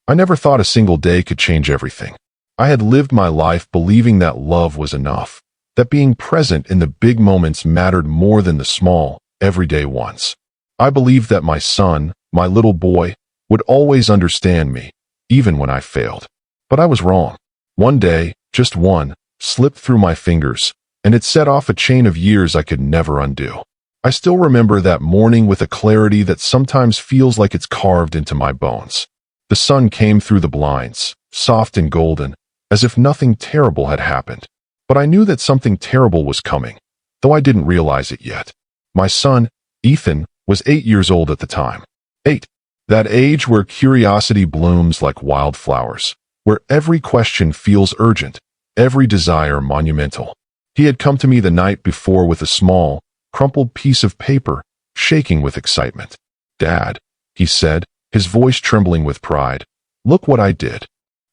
I never thought a single day could change everything. I had lived my life believing that love was enough, that being present in the big moments mattered more than the small, everyday ones. I believed that my son, my little boy, would always understand me, even when I failed. But I was wrong. One day, just one, slipped through my fingers, and it set off a chain of years I could never undo. I still remember that morning with a clarity that sometimes feels like it's carved into my bones. The sun came through the blinds, soft and golden, as if nothing terrible had happened. But I knew that something terrible was coming, though I didn't realize it yet. My son, Ethan, was 8 years old at the time. 8. That age where curiosity blooms like wildflowers, where every question feels urgent, every desire monumental. He had come to me the night before with a small, crumpled piece of paper, shaking with excitement. "Dad," he said, his voice trembling with pride, "look what I did."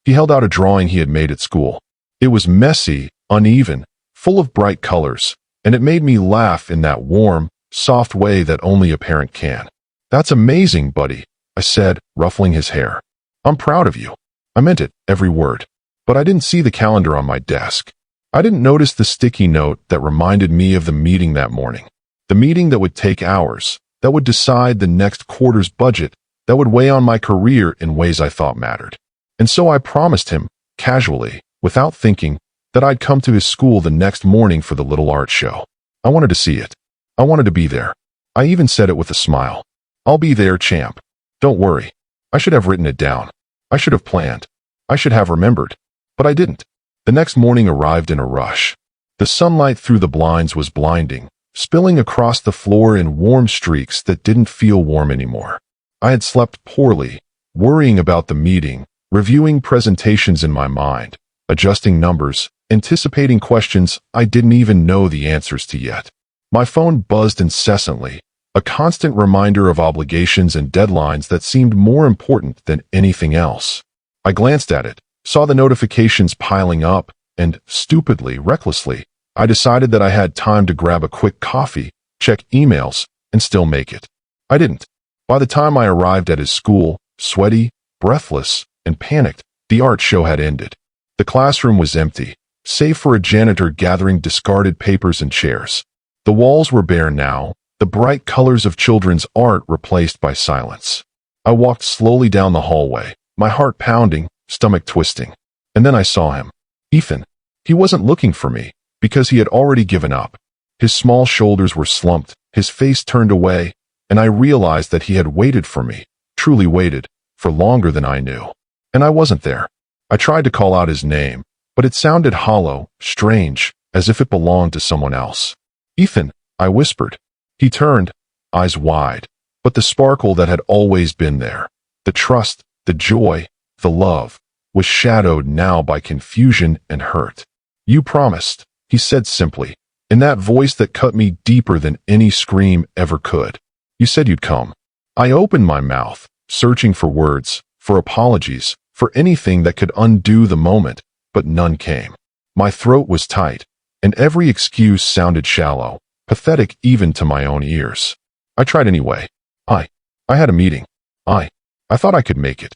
He held out a drawing he had made at school. It was messy, uneven, full of bright colors, and it made me laugh in that warm, soft way that only a parent can. "That's amazing, buddy," I said, ruffling his hair. "I'm proud of you." I meant it, every word. But I didn't see the calendar on my desk. I didn't notice the sticky note that reminded me of the meeting that morning. The meeting that would take hours, that would decide the next quarter's budget, that would weigh on my career in ways I thought mattered. And so I promised him, casually, without thinking, that I'd come to his school the next morning for the little art show. I wanted to see it. I wanted to be there. I even said it with a smile. "I'll be there, champ. Don't worry." I should have written it down. I should have planned. I should have remembered. But I didn't. The next morning arrived in a rush. The sunlight through the blinds was blinding, spilling across the floor in warm streaks that didn't feel warm anymore. I had slept poorly, worrying about the meeting, reviewing presentations in my mind, adjusting numbers, anticipating questions I didn't even know the answers to yet. My phone buzzed incessantly, a constant reminder of obligations and deadlines that seemed more important than anything else. I glanced at it, saw the notifications piling up, and, stupidly, recklessly, I decided that I had time to grab a quick coffee, check emails, and still make it. I didn't. By the time I arrived at his school, sweaty, breathless, and panicked, the art show had ended. The classroom was empty, save for a janitor gathering discarded papers and chairs. The walls were bare now, the bright colors of children's art replaced by silence. I walked slowly down the hallway, my heart pounding, stomach twisting. And then I saw him. Ethan. He wasn't looking for me, because he had already given up. His small shoulders were slumped, his face turned away, and I realized that he had waited for me, truly waited, for longer than I knew. And I wasn't there. I tried to call out his name, but it sounded hollow, strange, as if it belonged to someone else. "Ethan," I whispered. He turned, eyes wide, but the sparkle that had always been there, the trust, the joy, the love, was shadowed now by confusion and hurt. "You promised," he said simply, in that voice that cut me deeper than any scream ever could. "You said you'd come." I opened my mouth, searching for words, for apologies, for anything that could undo the moment, but none came. My throat was tight, and every excuse sounded shallow, pathetic even to my own ears. I tried anyway. I had a meeting. I thought I could make it.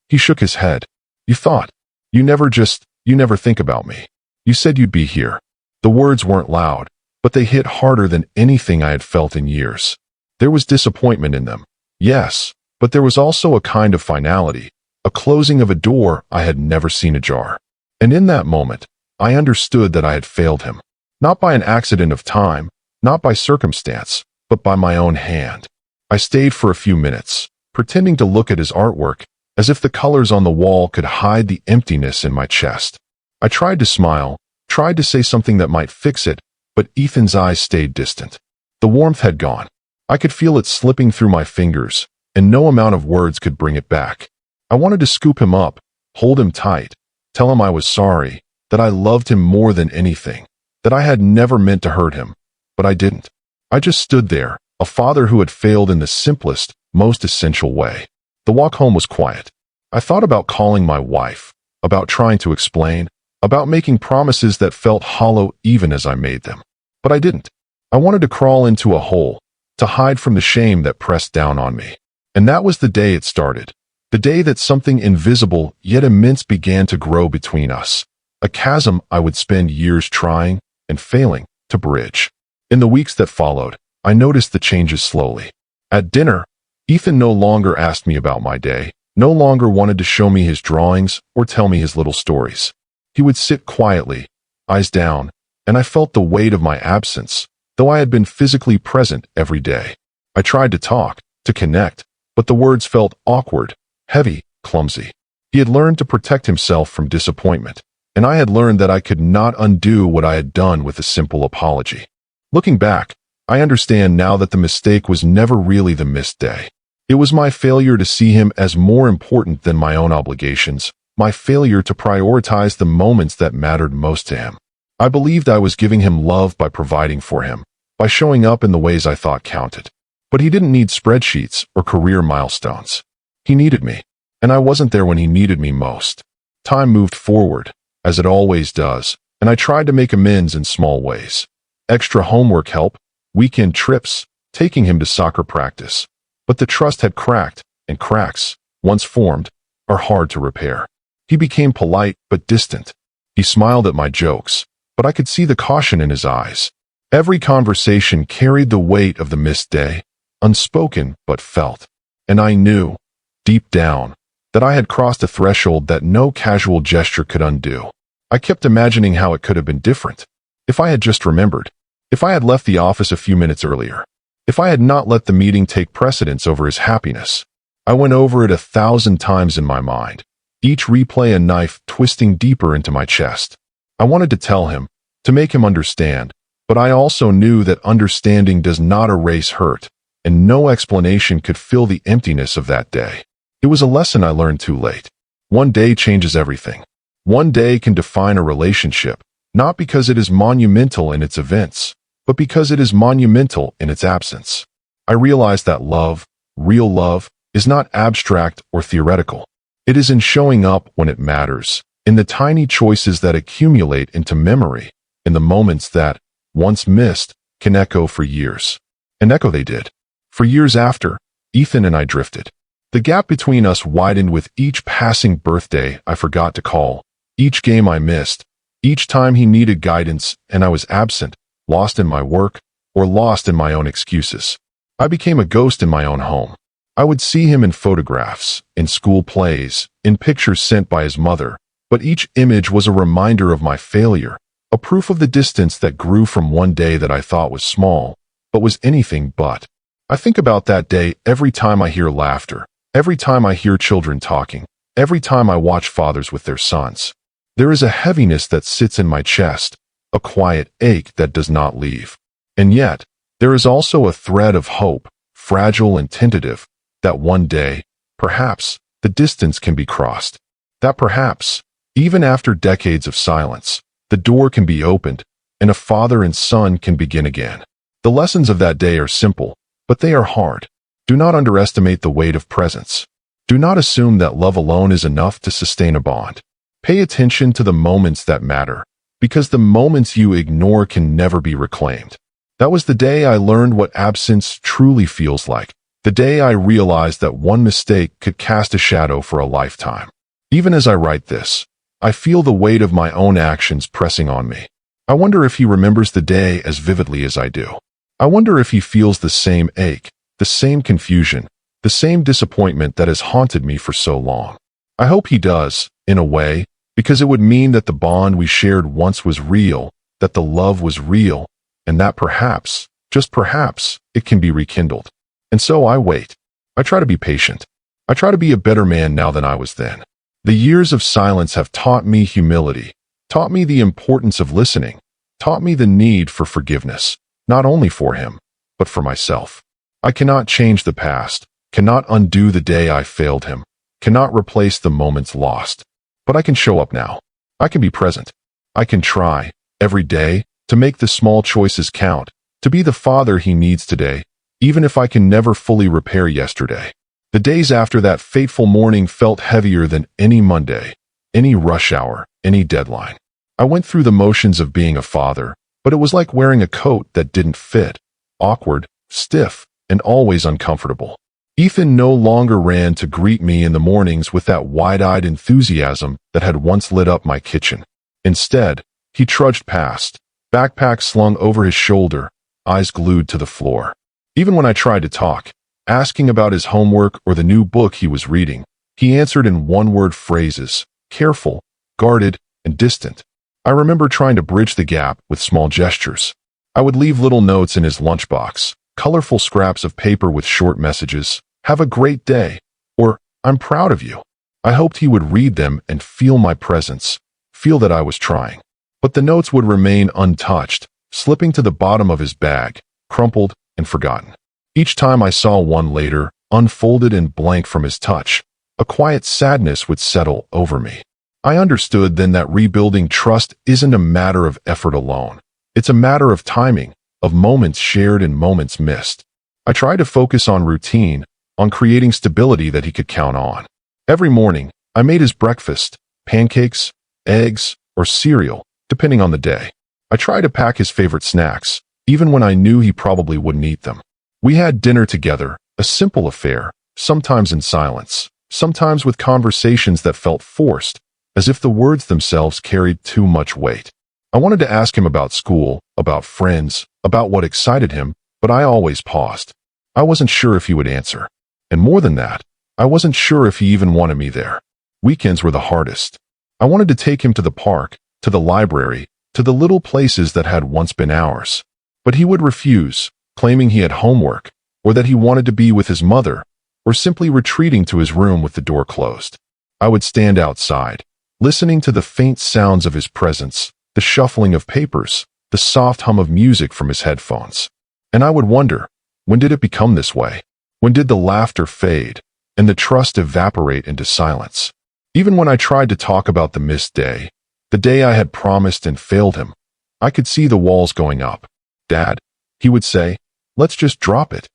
He shook his head. "You thought. You never think about me. You said you'd be here." The words weren't loud, but they hit harder than anything I had felt in years. There was disappointment in them, yes, but there was also a kind of finality, a closing of a door I had never seen ajar. And in that moment, I understood that I had failed him, not by an accident of time, not by circumstance, but by my own hand. I stayed for a few minutes, pretending to look at his artwork, as if the colors on the wall could hide the emptiness in my chest. I tried to smile, tried to say something that might fix it, but Ethan's eyes stayed distant. The warmth had gone. I could feel it slipping through my fingers, and no amount of words could bring it back. I wanted to scoop him up, hold him tight, tell him I was sorry, that I loved him more than anything, that I had never meant to hurt him, but I didn't. I just stood there, a father who had failed in the simplest, most essential way. The walk home was quiet. I thought about calling my wife, about trying to explain, about making promises that felt hollow even as I made them. But I didn't. I wanted to crawl into a hole, to hide from the shame that pressed down on me. And that was the day it started. The day that something invisible yet immense began to grow between us. A chasm I would spend years trying and failing to bridge. In the weeks that followed, I noticed the changes slowly. At dinner, Ethan no longer asked me about my day, no longer wanted to show me his drawings or tell me his little stories. He would sit quietly, eyes down, and I felt the weight of my absence, though I had been physically present every day. I tried to talk, to connect, but the words felt awkward, heavy, clumsy. He had learned to protect himself from disappointment, and I had learned that I could not undo what I had done with a simple apology. Looking back, I understand now that the mistake was never really the missed day. It was my failure to see him as more important than my own obligations, my failure to prioritize the moments that mattered most to him. I believed I was giving him love by providing for him, by showing up in the ways I thought counted. But he didn't need spreadsheets or career milestones. He needed me, and I wasn't there when he needed me most. Time moved forward, as it always does, and I tried to make amends in small ways. Extra homework help, weekend trips, taking him to soccer practice. But the trust had cracked, and cracks, once formed, are hard to repair. He became polite but distant. He smiled at my jokes, but I could see the caution in his eyes. Every conversation carried the weight of the missed day, unspoken but felt. And I knew, deep down, that I had crossed a threshold that no casual gesture could undo. I kept imagining how it could have been different. If I had just remembered. If I had left the office a few minutes earlier. If I had not let the meeting take precedence over his happiness. I went over it 1,000 times in my mind, each replay a knife twisting deeper into my chest. I wanted to tell him, to make him understand, but I also knew that understanding does not erase hurt, and no explanation could fill the emptiness of that day. It was a lesson I learned too late. One day changes everything. One day can define a relationship, not because it is monumental in its events, but because it is monumental in its absence. I realized that love, real love, is not abstract or theoretical. It is in showing up when it matters, in the tiny choices that accumulate into memory, in the moments that, once missed, can echo for years. And echo they did. For years after, Ethan and I drifted. The gap between us widened with each passing birthday I forgot to call, each game I missed, each time he needed guidance and I was absent, lost in my work, or lost in my own excuses. I became a ghost in my own home. I would see him in photographs, in school plays, in pictures sent by his mother, but each image was a reminder of my failure, a proof of the distance that grew from one day that I thought was small, but was anything but. I think about that day every time I hear laughter, every time I hear children talking, every time I watch fathers with their sons. There is a heaviness that sits in my chest, a quiet ache that does not leave. And yet, there is also a thread of hope, fragile and tentative, that one day, perhaps, the distance can be crossed. That perhaps, even after decades of silence, the door can be opened, and a father and son can begin again. The lessons of that day are simple, but they are hard. Do not underestimate the weight of presence. Do not assume that love alone is enough to sustain a bond. Pay attention to the moments that matter, because the moments you ignore can never be reclaimed. That was the day I learned what absence truly feels like, the day I realized that one mistake could cast a shadow for a lifetime. Even as I write this, I feel the weight of my own actions pressing on me. I wonder if he remembers the day as vividly as I do. I wonder if he feels the same ache, the same confusion, the same disappointment that has haunted me for so long. I hope he does, in a way, because it would mean that the bond we shared once was real, that the love was real, and that perhaps, just perhaps, it can be rekindled. And so I wait. I try to be patient. I try to be a better man now than I was then. The years of silence have taught me humility, taught me the importance of listening, taught me the need for forgiveness, not only for him, but for myself. I cannot change the past, cannot undo the day I failed him, cannot replace the moments lost. But I can show up now. I can be present. I can try, every day, to make the small choices count, to be the father he needs today, even if I can never fully repair yesterday. The days after that fateful morning felt heavier than any Monday, any rush hour, any deadline. I went through the motions of being a father, but it was like wearing a coat that didn't fit, awkward, stiff, and always uncomfortable. Ethan no longer ran to greet me in the mornings with that wide-eyed enthusiasm that had once lit up my kitchen. Instead, he trudged past, backpack slung over his shoulder, eyes glued to the floor. Even when I tried to talk, asking about his homework or the new book he was reading, he answered in one-word phrases, careful, guarded, and distant. I remember trying to bridge the gap with small gestures. I would leave little notes in his lunchbox, colorful scraps of paper with short messages, "Have a great day," or "I'm proud of you." I hoped he would read them and feel my presence, feel that I was trying. But the notes would remain untouched, slipping to the bottom of his bag, crumpled and forgotten. Each time I saw one later, unfolded and blank from his touch, a quiet sadness would settle over me. I understood then that rebuilding trust isn't a matter of effort alone. It's a matter of timing, of moments shared and moments missed. I tried to focus on routine, on creating stability that he could count on. Every morning, I made his breakfast, pancakes, eggs, or cereal, depending on the day. I tried to pack his favorite snacks, even when I knew he probably wouldn't eat them. We had dinner together, a simple affair, sometimes in silence, sometimes with conversations that felt forced, as if the words themselves carried too much weight. I wanted to ask him about school, about friends, about what excited him, but I always paused. I wasn't sure if he would answer. And more than that, I wasn't sure if he even wanted me there. Weekends were the hardest. I wanted to take him to the park, to the library, to the little places that had once been ours. But he would refuse, claiming he had homework, or that he wanted to be with his mother, or simply retreating to his room with the door closed. I would stand outside, listening to the faint sounds of his presence, the shuffling of papers, the soft hum of music from his headphones. And I would wonder, when did it become this way? When did the laughter fade, and the trust evaporate into silence? Even when I tried to talk about the missed day, the day I had promised and failed him, I could see the walls going up. "Dad," he would say, "let's just drop it."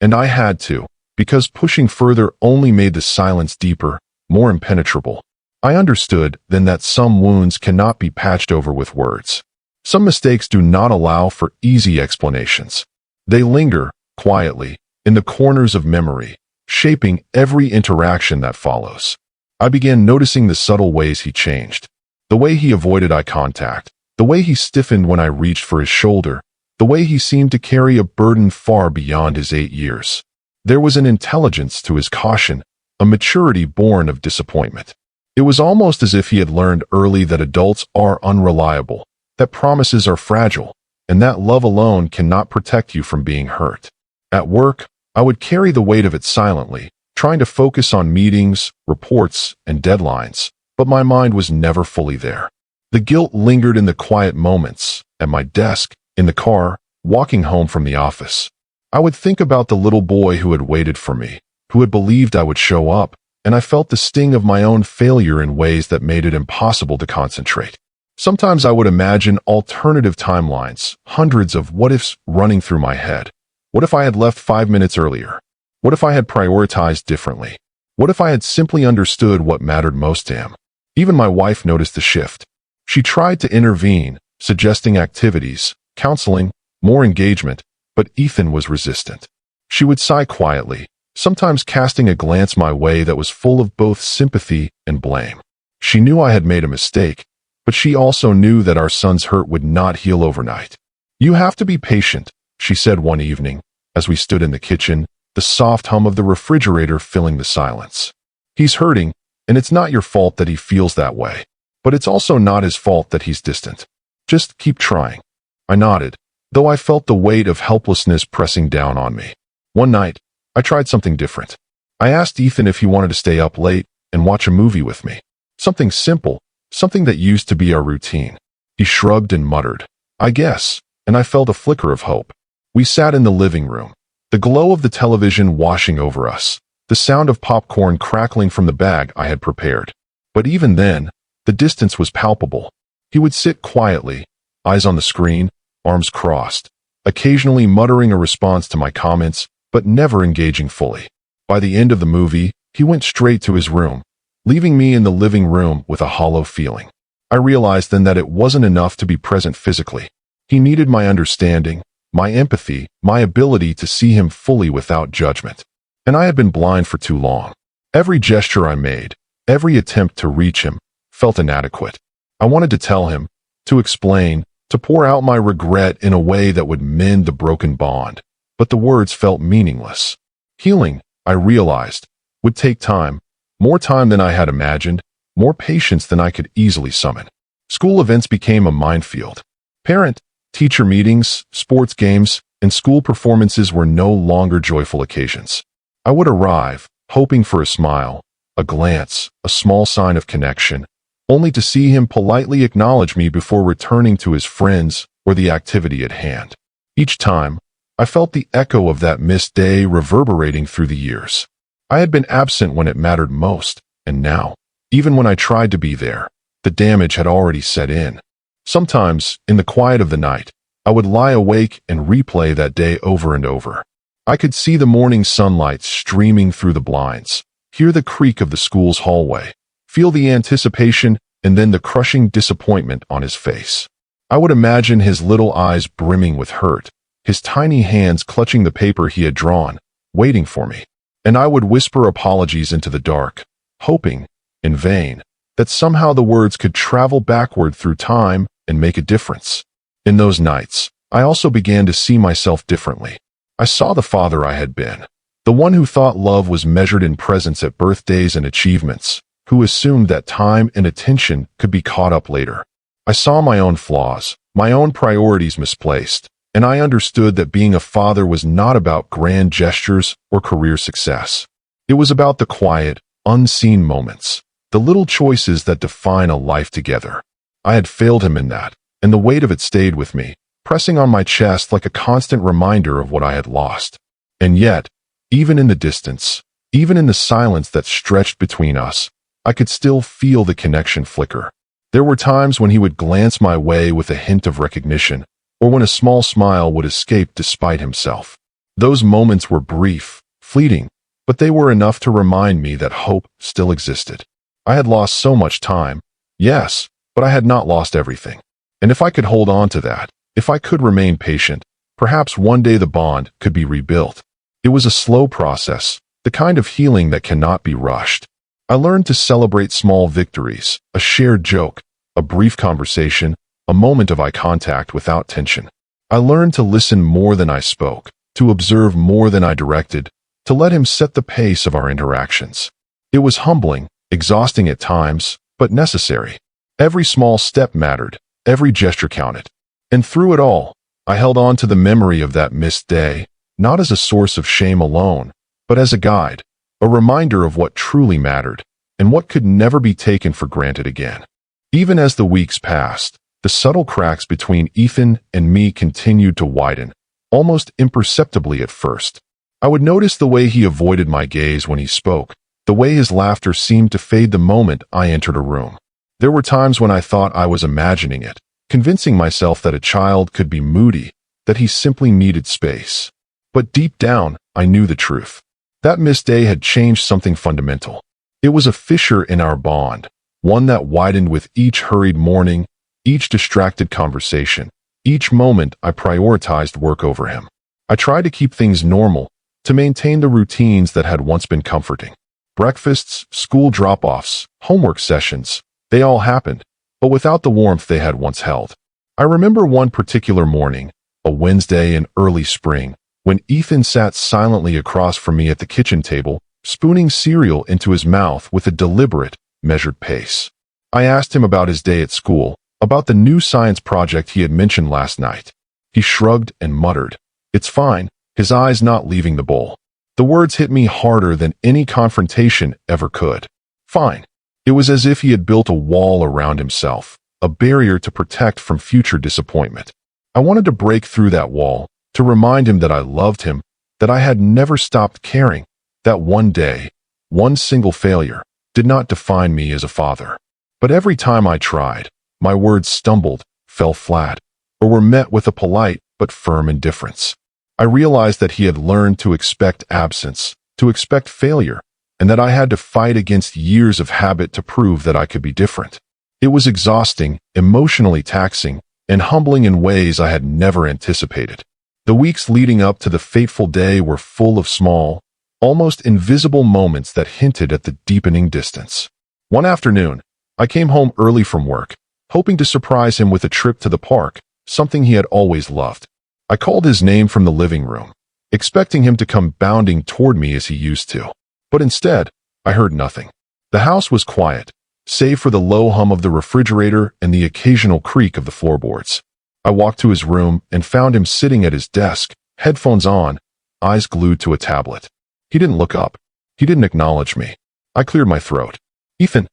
And I had to, because pushing further only made the silence deeper, more impenetrable. I understood then that some wounds cannot be patched over with words. Some mistakes do not allow for easy explanations. They linger, quietly, in the corners of memory, shaping every interaction that follows. I began noticing the subtle ways he changed. The way he avoided eye contact, the way he stiffened when I reached for his shoulder, the way he seemed to carry a burden far beyond his 8 years. There was an intelligence to his caution, a maturity born of disappointment. It was almost as if he had learned early that adults are unreliable, that promises are fragile, and that love alone cannot protect you from being hurt. At work, I would carry the weight of it silently, trying to focus on meetings, reports, and deadlines, but my mind was never fully there. The guilt lingered in the quiet moments, at my desk, in the car, walking home from the office. I would think about the little boy who had waited for me, who had believed I would show up, and I felt the sting of my own failure in ways that made it impossible to concentrate. Sometimes I would imagine alternative timelines, hundreds of what-ifs running through my head. What if I had left 5 minutes earlier? What if I had prioritized differently? What if I had simply understood what mattered most to him? Even my wife noticed the shift. She tried to intervene, suggesting activities, counseling, more engagement, but Ethan was resistant. She would sigh quietly, sometimes casting a glance my way that was full of both sympathy and blame. She knew I had made a mistake, but she also knew that our son's hurt would not heal overnight. "You have to be patient," she said one evening, as we stood in the kitchen, the soft hum of the refrigerator filling the silence. "He's hurting, and it's not your fault that he feels that way, but it's also not his fault that he's distant. Just keep trying." I nodded, though I felt the weight of helplessness pressing down on me. One night, I tried something different. I asked Ethan if he wanted to stay up late and watch a movie with me. Something simple, something that used to be our routine. He shrugged and muttered, "I guess," and I felt a flicker of hope. We sat in the living room, the glow of the television washing over us, the sound of popcorn crackling from the bag I had prepared. But even then, the distance was palpable. He would sit quietly, eyes on the screen, arms crossed, occasionally muttering a response to my comments, but never engaging fully. By the end of the movie, he went straight to his room, leaving me in the living room with a hollow feeling. I realized then that it wasn't enough to be present physically. He needed my understanding, my empathy, my ability to see him fully without judgment. and I had been blind for too long. Every gesture I made, every attempt to reach him, felt inadequate. I wanted to tell him, to explain, to pour out my regret in a way that would mend the broken bond, but the words felt meaningless. Healing, I realized, would take time, more time than I had imagined, more patience than I could easily summon. School events became a minefield. Parent-teacher meetings, sports games, and school performances were no longer joyful occasions. I would arrive, hoping for a smile, a glance, a small sign of connection, only to see him politely acknowledge me before returning to his friends or the activity at hand. Each time, I felt the echo of that missed day reverberating through the years. I had been absent when it mattered most, and now, even when I tried to be there, the damage had already set in. Sometimes, in the quiet of the night, I would lie awake and replay that day over and over. I could see the morning sunlight streaming through the blinds, hear the creak of the school's hallway, feel the anticipation and then the crushing disappointment on his face. I would imagine his little eyes brimming with hurt, his tiny hands clutching the paper he had drawn, waiting for me. And I would whisper apologies into the dark, hoping, in vain, that somehow the words could travel backward through time and make a difference. In those nights, I also began to see myself differently. I saw the father I had been, the one who thought love was measured in presents at birthdays and achievements, who assumed that time and attention could be caught up later. I saw my own flaws, my own priorities misplaced, and I understood that being a father was not about grand gestures or career success. It was about the quiet, unseen moments, the little choices that define a life together. I had failed him in that, and the weight of it stayed with me, pressing on my chest like a constant reminder of what I had lost. And yet, even in the distance, even in the silence that stretched between us, I could still feel the connection flicker. There were times when he would glance my way with a hint of recognition, or when a small smile would escape despite himself. Those moments were brief, fleeting, but they were enough to remind me that hope still existed. I had lost so much time, yes, but I had not lost everything. And if I could hold on to that, if I could remain patient, perhaps one day the bond could be rebuilt. It was a slow process, the kind of healing that cannot be rushed. I learned to celebrate small victories, a shared joke, a brief conversation, a moment of eye contact without tension. I learned to listen more than I spoke, to observe more than I directed, to let him set the pace of our interactions. It was humbling, exhausting at times, but necessary. Every small step mattered, every gesture counted. And through it all, I held on to the memory of that missed day, not as a source of shame alone, but as a guide, a reminder of what truly mattered, and what could never be taken for granted again. Even as the weeks passed, the subtle cracks between Ethan and me continued to widen, almost imperceptibly at first. I would notice the way he avoided my gaze when he spoke, the way his laughter seemed to fade the moment I entered a room. There were times when I thought I was imagining it, convincing myself that a child could be moody, that he simply needed space. But deep down, I knew the truth. That missed day had changed something fundamental. It was a fissure in our bond, one that widened with each hurried morning, each distracted conversation, each moment I prioritized work over him. I tried to keep things normal, to maintain the routines that had once been comforting. Breakfasts, school drop-offs, homework sessions, they all happened, but without the warmth they had once held. I remember one particular morning, a Wednesday in early spring, when Ethan sat silently across from me at the kitchen table, spooning cereal into his mouth with a deliberate, measured pace. I asked him about his day at school, about the new science project he had mentioned last night. He shrugged and muttered, "It's fine," his eyes not leaving the bowl. The words hit me harder than any confrontation ever could. Fine. It was as if he had built a wall around himself, a barrier to protect from future disappointment. I wanted to break through that wall, to remind him that I loved him, that I had never stopped caring, that one day, one single failure, did not define me as a father. But every time I tried, my words stumbled, fell flat, or were met with a polite but firm indifference. I realized that he had learned to expect absence, to expect failure, and that I had to fight against years of habit to prove that I could be different. It was exhausting, emotionally taxing, and humbling in ways I had never anticipated. The weeks leading up to the fateful day were full of small, almost invisible moments that hinted at the deepening distance. One afternoon, I came home early from work, hoping to surprise him with a trip to the park, something he had always loved. I called his name from the living room, expecting him to come bounding toward me as he used to. But instead, I heard nothing. The house was quiet, save for the low hum of the refrigerator and the occasional creak of the floorboards. I walked to his room and found him sitting at his desk, headphones on, eyes glued to a tablet. He didn't look up. He didn't acknowledge me. I cleared my throat. "Ethan."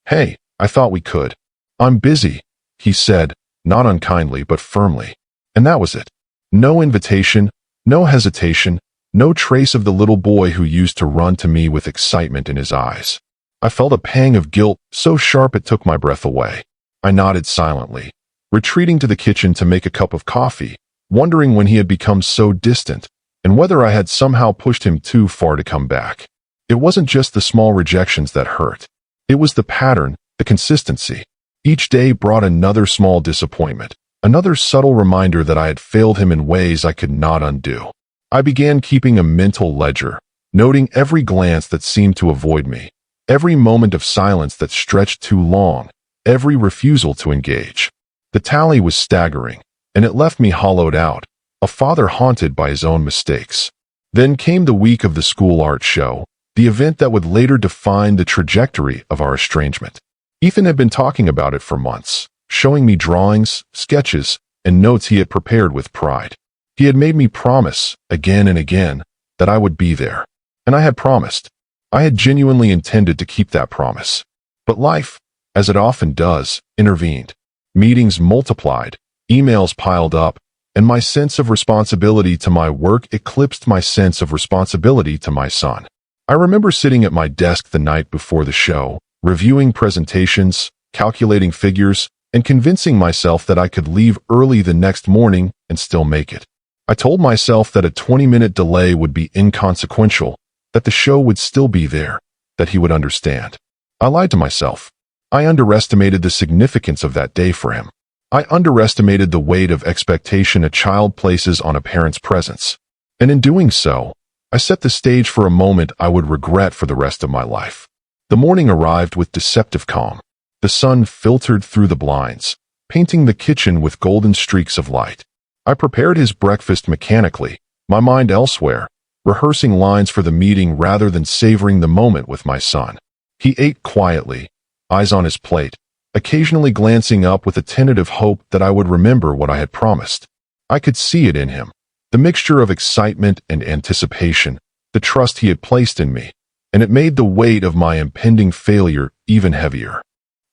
"Hey, I thought we could." "I'm busy," he said, not unkindly but firmly. And that was it. No invitation, no hesitation, no trace of the little boy who used to run to me with excitement in his eyes. I felt a pang of guilt so sharp it took my breath away. I nodded silently, retreating to the kitchen to make a cup of coffee, wondering when he had become so distant and whether I had somehow pushed him too far to come back. It wasn't just the small rejections that hurt. It was the pattern, the consistency. Each day brought another small disappointment, another subtle reminder that I had failed him in ways I could not undo. I began keeping a mental ledger, noting every glance that seemed to avoid me, every moment of silence that stretched too long, every refusal to engage. The tally was staggering, and it left me hollowed out, a father haunted by his own mistakes. Then came the week of the school art show, the event that would later define the trajectory of our estrangement. Ethan had been talking about it for months, showing me drawings, sketches, and notes he had prepared with pride. He had made me promise, again and again, that I would be there. And I had promised. I had genuinely intended to keep that promise. But life, as it often does, intervened. Meetings multiplied, emails piled up, and my sense of responsibility to my work eclipsed my sense of responsibility to my son. I remember sitting at my desk the night before the show, reviewing presentations, calculating figures, and convincing myself that I could leave early the next morning and still make it. I told myself that a 20-minute delay would be inconsequential, that the show would still be there, that he would understand. I lied to myself. I underestimated the significance of that day for him. I underestimated the weight of expectation a child places on a parent's presence. And in doing so, I set the stage for a moment I would regret for the rest of my life. The morning arrived with deceptive calm. The sun filtered through the blinds, painting the kitchen with golden streaks of light. I prepared his breakfast mechanically, my mind elsewhere, rehearsing lines for the meeting rather than savoring the moment with my son. He ate quietly, eyes on his plate, occasionally glancing up with a tentative hope that I would remember what I had promised. I could see it in him, the mixture of excitement and anticipation, the trust he had placed in me, and it made the weight of my impending failure even heavier.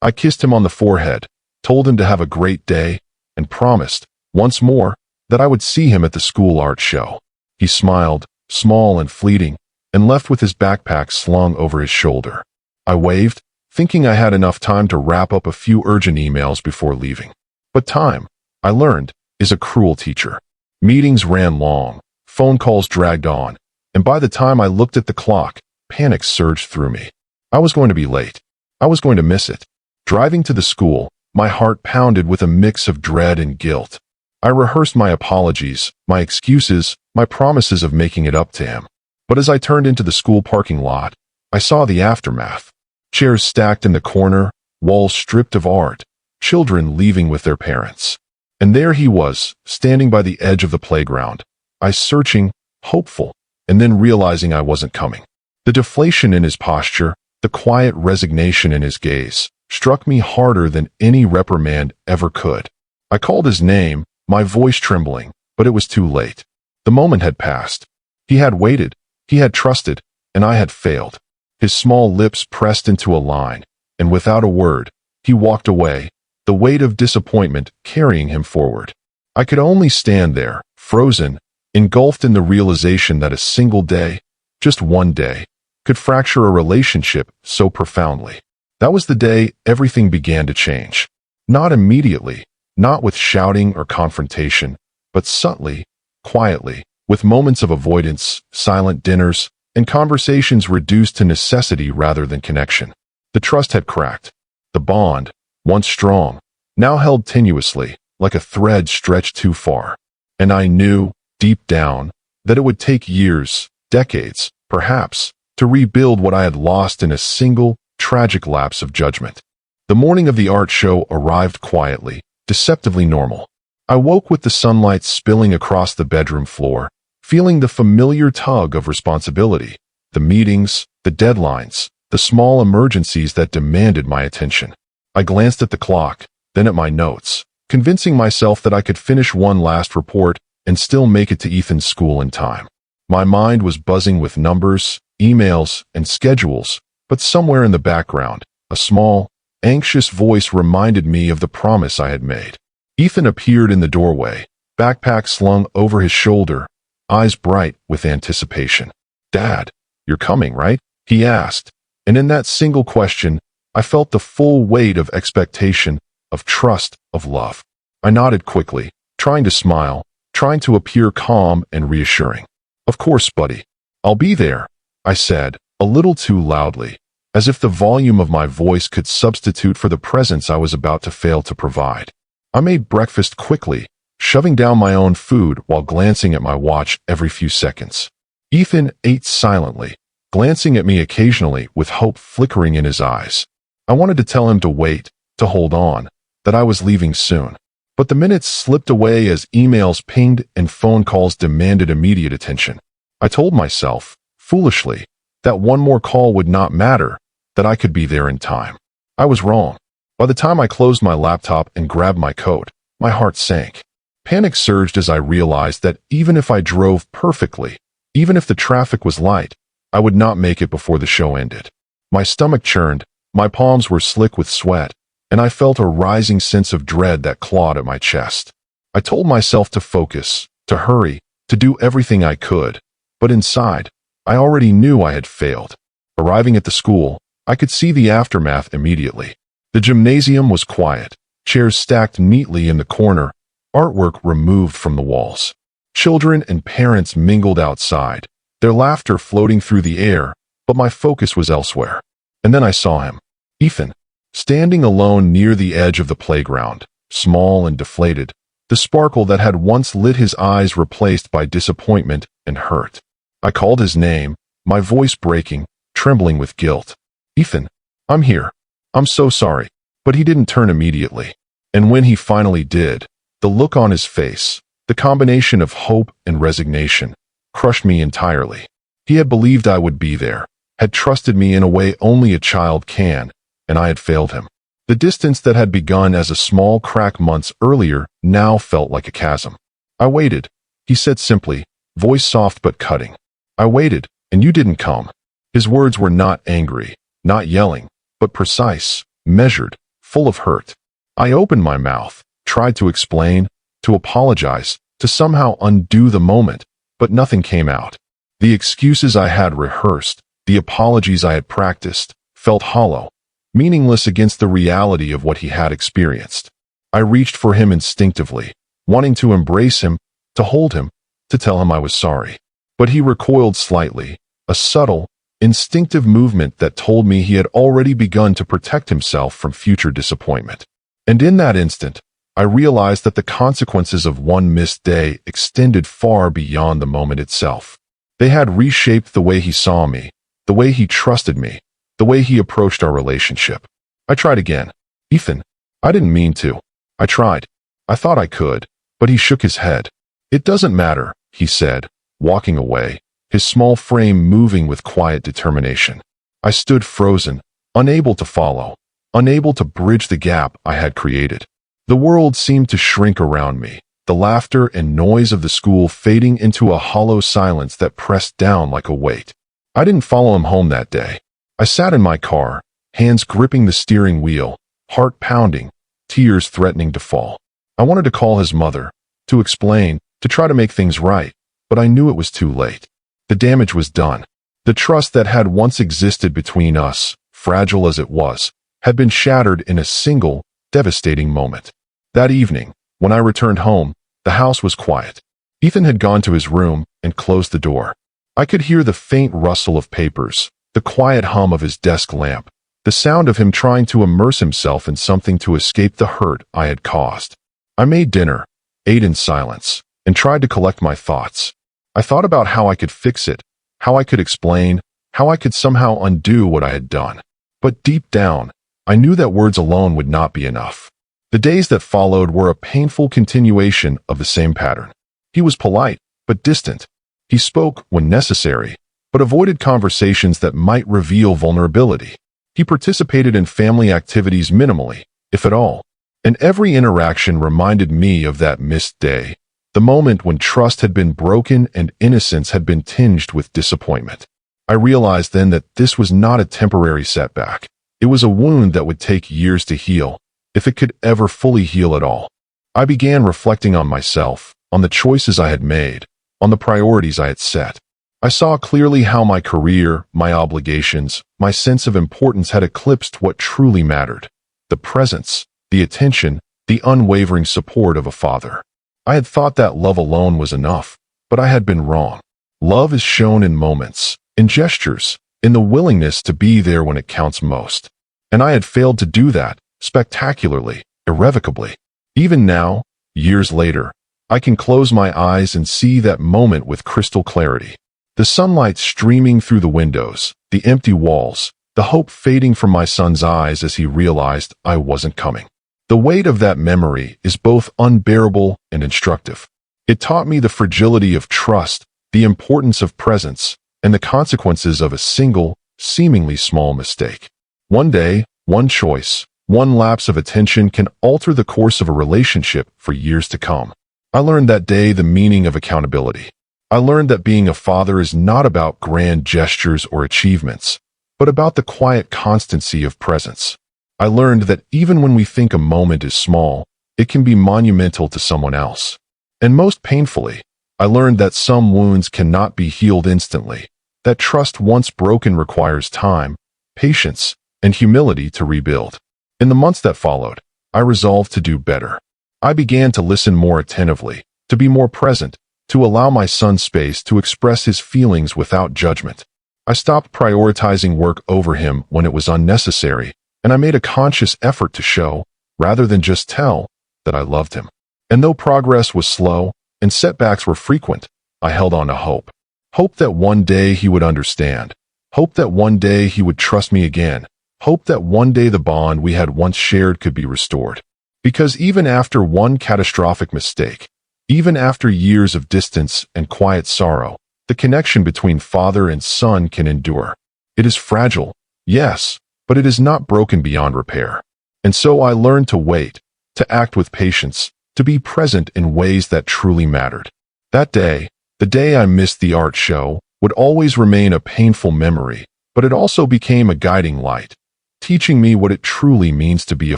I kissed him on the forehead, told him to have a great day, and promised, once more, that I would see him at the school art show. He smiled, small and fleeting, and left with his backpack slung over his shoulder. I waved, thinking I had enough time to wrap up a few urgent emails before leaving. But time, I learned, is a cruel teacher. Meetings ran long, phone calls dragged on, and by the time I looked at the clock, panic surged through me. I was going to be late. I was going to miss it. Driving to the school, my heart pounded with a mix of dread and guilt. I rehearsed my apologies, my excuses, my promises of making it up to him. But as I turned into the school parking lot, I saw the aftermath. Chairs stacked in the corner, walls stripped of art, children leaving with their parents. And there he was, standing by the edge of the playground, eyes searching, hopeful, and then realizing I wasn't coming. The deflation in his posture, the quiet resignation in his gaze, struck me harder than any reprimand ever could. I called his name, my voice trembling, but it was too late. The moment had passed. He had waited, he had trusted, and I had failed. His small lips pressed into a line, and without a word, he walked away, the weight of disappointment carrying him forward. I could only stand there, frozen, engulfed in the realization that a single day, just one day, could fracture a relationship so profoundly. That was the day everything began to change. Not immediately, not with shouting or confrontation, but subtly, quietly, with moments of avoidance, silent dinners, and conversations reduced to necessity rather than connection. The trust had cracked. The bond, once strong, now held tenuously, like a thread stretched too far. And I knew, deep down, that it would take years, decades, perhaps, to rebuild what I had lost in a single, tragic lapse of judgment. The morning of the art show arrived quietly, deceptively normal. I woke with the sunlight spilling across the bedroom floor, feeling the familiar tug of responsibility, the meetings, the deadlines, the small emergencies that demanded my attention. I glanced at the clock, then at my notes, convincing myself that I could finish one last report and still make it to Ethan's school in time. My mind was buzzing with numbers, emails, and schedules, but somewhere in the background, a small, anxious voice reminded me of the promise I had made. Ethan appeared in the doorway, backpack slung over his shoulder, eyes bright with anticipation. "Dad, you're coming, right?" he asked, and in that single question, I felt the full weight of expectation, of trust, of love. I nodded quickly, trying to smile, trying to appear calm and reassuring. "Of course, buddy. I'll be there," I said, a little too loudly, as if the volume of my voice could substitute for the presence I was about to fail to provide. I made breakfast quickly, shoving down my own food while glancing at my watch every few seconds. Ethan ate silently, glancing at me occasionally with hope flickering in his eyes. I wanted to tell him to wait, to hold on, that I was leaving soon. But the minutes slipped away as emails pinged and phone calls demanded immediate attention. I told myself, foolishly, that one more call would not matter, that I could be there in time. I was wrong. By the time I closed my laptop and grabbed my coat, my heart sank. Panic surged as I realized that even if I drove perfectly, even if the traffic was light, I would not make it before the show ended. My stomach churned, my palms were slick with sweat, and I felt a rising sense of dread that clawed at my chest. I told myself to focus, to hurry, to do everything I could, but inside, I already knew I had failed. Arriving at the school, I could see the aftermath immediately. The gymnasium was quiet, chairs stacked neatly in the corner, artwork removed from the walls. Children and parents mingled outside, their laughter floating through the air, but my focus was elsewhere. And then I saw him, Ethan, standing alone near the edge of the playground, small and deflated, the sparkle that had once lit his eyes replaced by disappointment and hurt. I called his name, my voice breaking, trembling with guilt. "Ethan, I'm here. I'm so sorry." But he didn't turn immediately. And when he finally did, the look on his face, the combination of hope and resignation, crushed me entirely. He had believed I would be there, had trusted me in a way only a child can, and I had failed him. The distance that had begun as a small crack months earlier now felt like a chasm. "I waited," he said simply, voice soft but cutting. "I waited, and you didn't come." His words were not angry, not yelling, but precise, measured, full of hurt. I opened my mouth, tried to explain, to apologize, to somehow undo the moment, but nothing came out. The excuses I had rehearsed, the apologies I had practiced, felt hollow, meaningless against the reality of what he had experienced. I reached for him instinctively, wanting to embrace him, to hold him, to tell him I was sorry. But he recoiled slightly, a subtle, instinctive movement that told me he had already begun to protect himself from future disappointment. And in that instant, I realized that the consequences of one missed day extended far beyond the moment itself. They had reshaped the way he saw me, the way he trusted me, the way he approached our relationship. I tried again. "Ethan, I didn't mean to. I tried. I thought I could." But he shook his head. "It doesn't matter," he said, walking away, his small frame moving with quiet determination. I stood frozen, unable to follow, unable to bridge the gap I had created. The world seemed to shrink around me, the laughter and noise of the school fading into a hollow silence that pressed down like a weight. I didn't follow him home that day. I sat in my car, hands gripping the steering wheel, heart pounding, tears threatening to fall. I wanted to call his mother, to explain, to try to make things right, but I knew it was too late. The damage was done. The trust that had once existed between us, fragile as it was, had been shattered in a single, devastating moment. That evening, when I returned home, the house was quiet. Ethan had gone to his room and closed the door. I could hear the faint rustle of papers, the quiet hum of his desk lamp, the sound of him trying to immerse himself in something to escape the hurt I had caused. I made dinner, ate in silence, and tried to collect my thoughts. I thought about how I could fix it, how I could explain, how I could somehow undo what I had done. But deep down, I knew that words alone would not be enough. The days that followed were a painful continuation of the same pattern. He was polite, but distant. He spoke when necessary, but avoided conversations that might reveal vulnerability. He participated in family activities minimally, if at all. And every interaction reminded me of that missed day, the moment when trust had been broken and innocence had been tinged with disappointment. I realized then that this was not a temporary setback. It was a wound that would take years to heal, if it could ever fully heal at all. I began reflecting on myself, on the choices I had made, on the priorities I had set. I saw clearly how my career, my obligations, my sense of importance had eclipsed what truly mattered: the presence, the attention, the unwavering support of a father. I had thought that love alone was enough, but I had been wrong. Love is shown in moments, in gestures, in the willingness to be there when it counts most. And I had failed to do that, spectacularly, irrevocably. Even now, years later, I can close my eyes and see that moment with crystal clarity. The sunlight streaming through the windows, the empty walls, the hope fading from my son's eyes as he realized I wasn't coming. The weight of that memory is both unbearable and instructive. It taught me the fragility of trust, the importance of presence, and the consequences of a single, seemingly small mistake. One day, one choice, one lapse of attention can alter the course of a relationship for years to come. I learned that day the meaning of accountability. I learned that being a father is not about grand gestures or achievements, but about the quiet constancy of presence. I learned that even when we think a moment is small, it can be monumental to someone else. And most painfully, I learned that some wounds cannot be healed instantly, that trust once broken requires time, patience, and humility to rebuild. In the months that followed, I resolved to do better. I began to listen more attentively, to be more present, to allow my son space to express his feelings without judgment. I stopped prioritizing work over him when it was unnecessary, and I made a conscious effort to show, rather than just tell, that I loved him. And though progress was slow and setbacks were frequent, I held on to hope. Hope that one day he would understand. Hope that one day he would trust me again. Hope that one day the bond we had once shared could be restored. Because even after one catastrophic mistake, even after years of distance and quiet sorrow, the connection between father and son can endure. It is fragile, yes, but it is not broken beyond repair. And so I learned to wait, to act with patience, to be present in ways that truly mattered. That day, the day I missed the art show, would always remain a painful memory, but it also became a guiding light, teaching me what it truly means to be a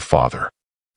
father.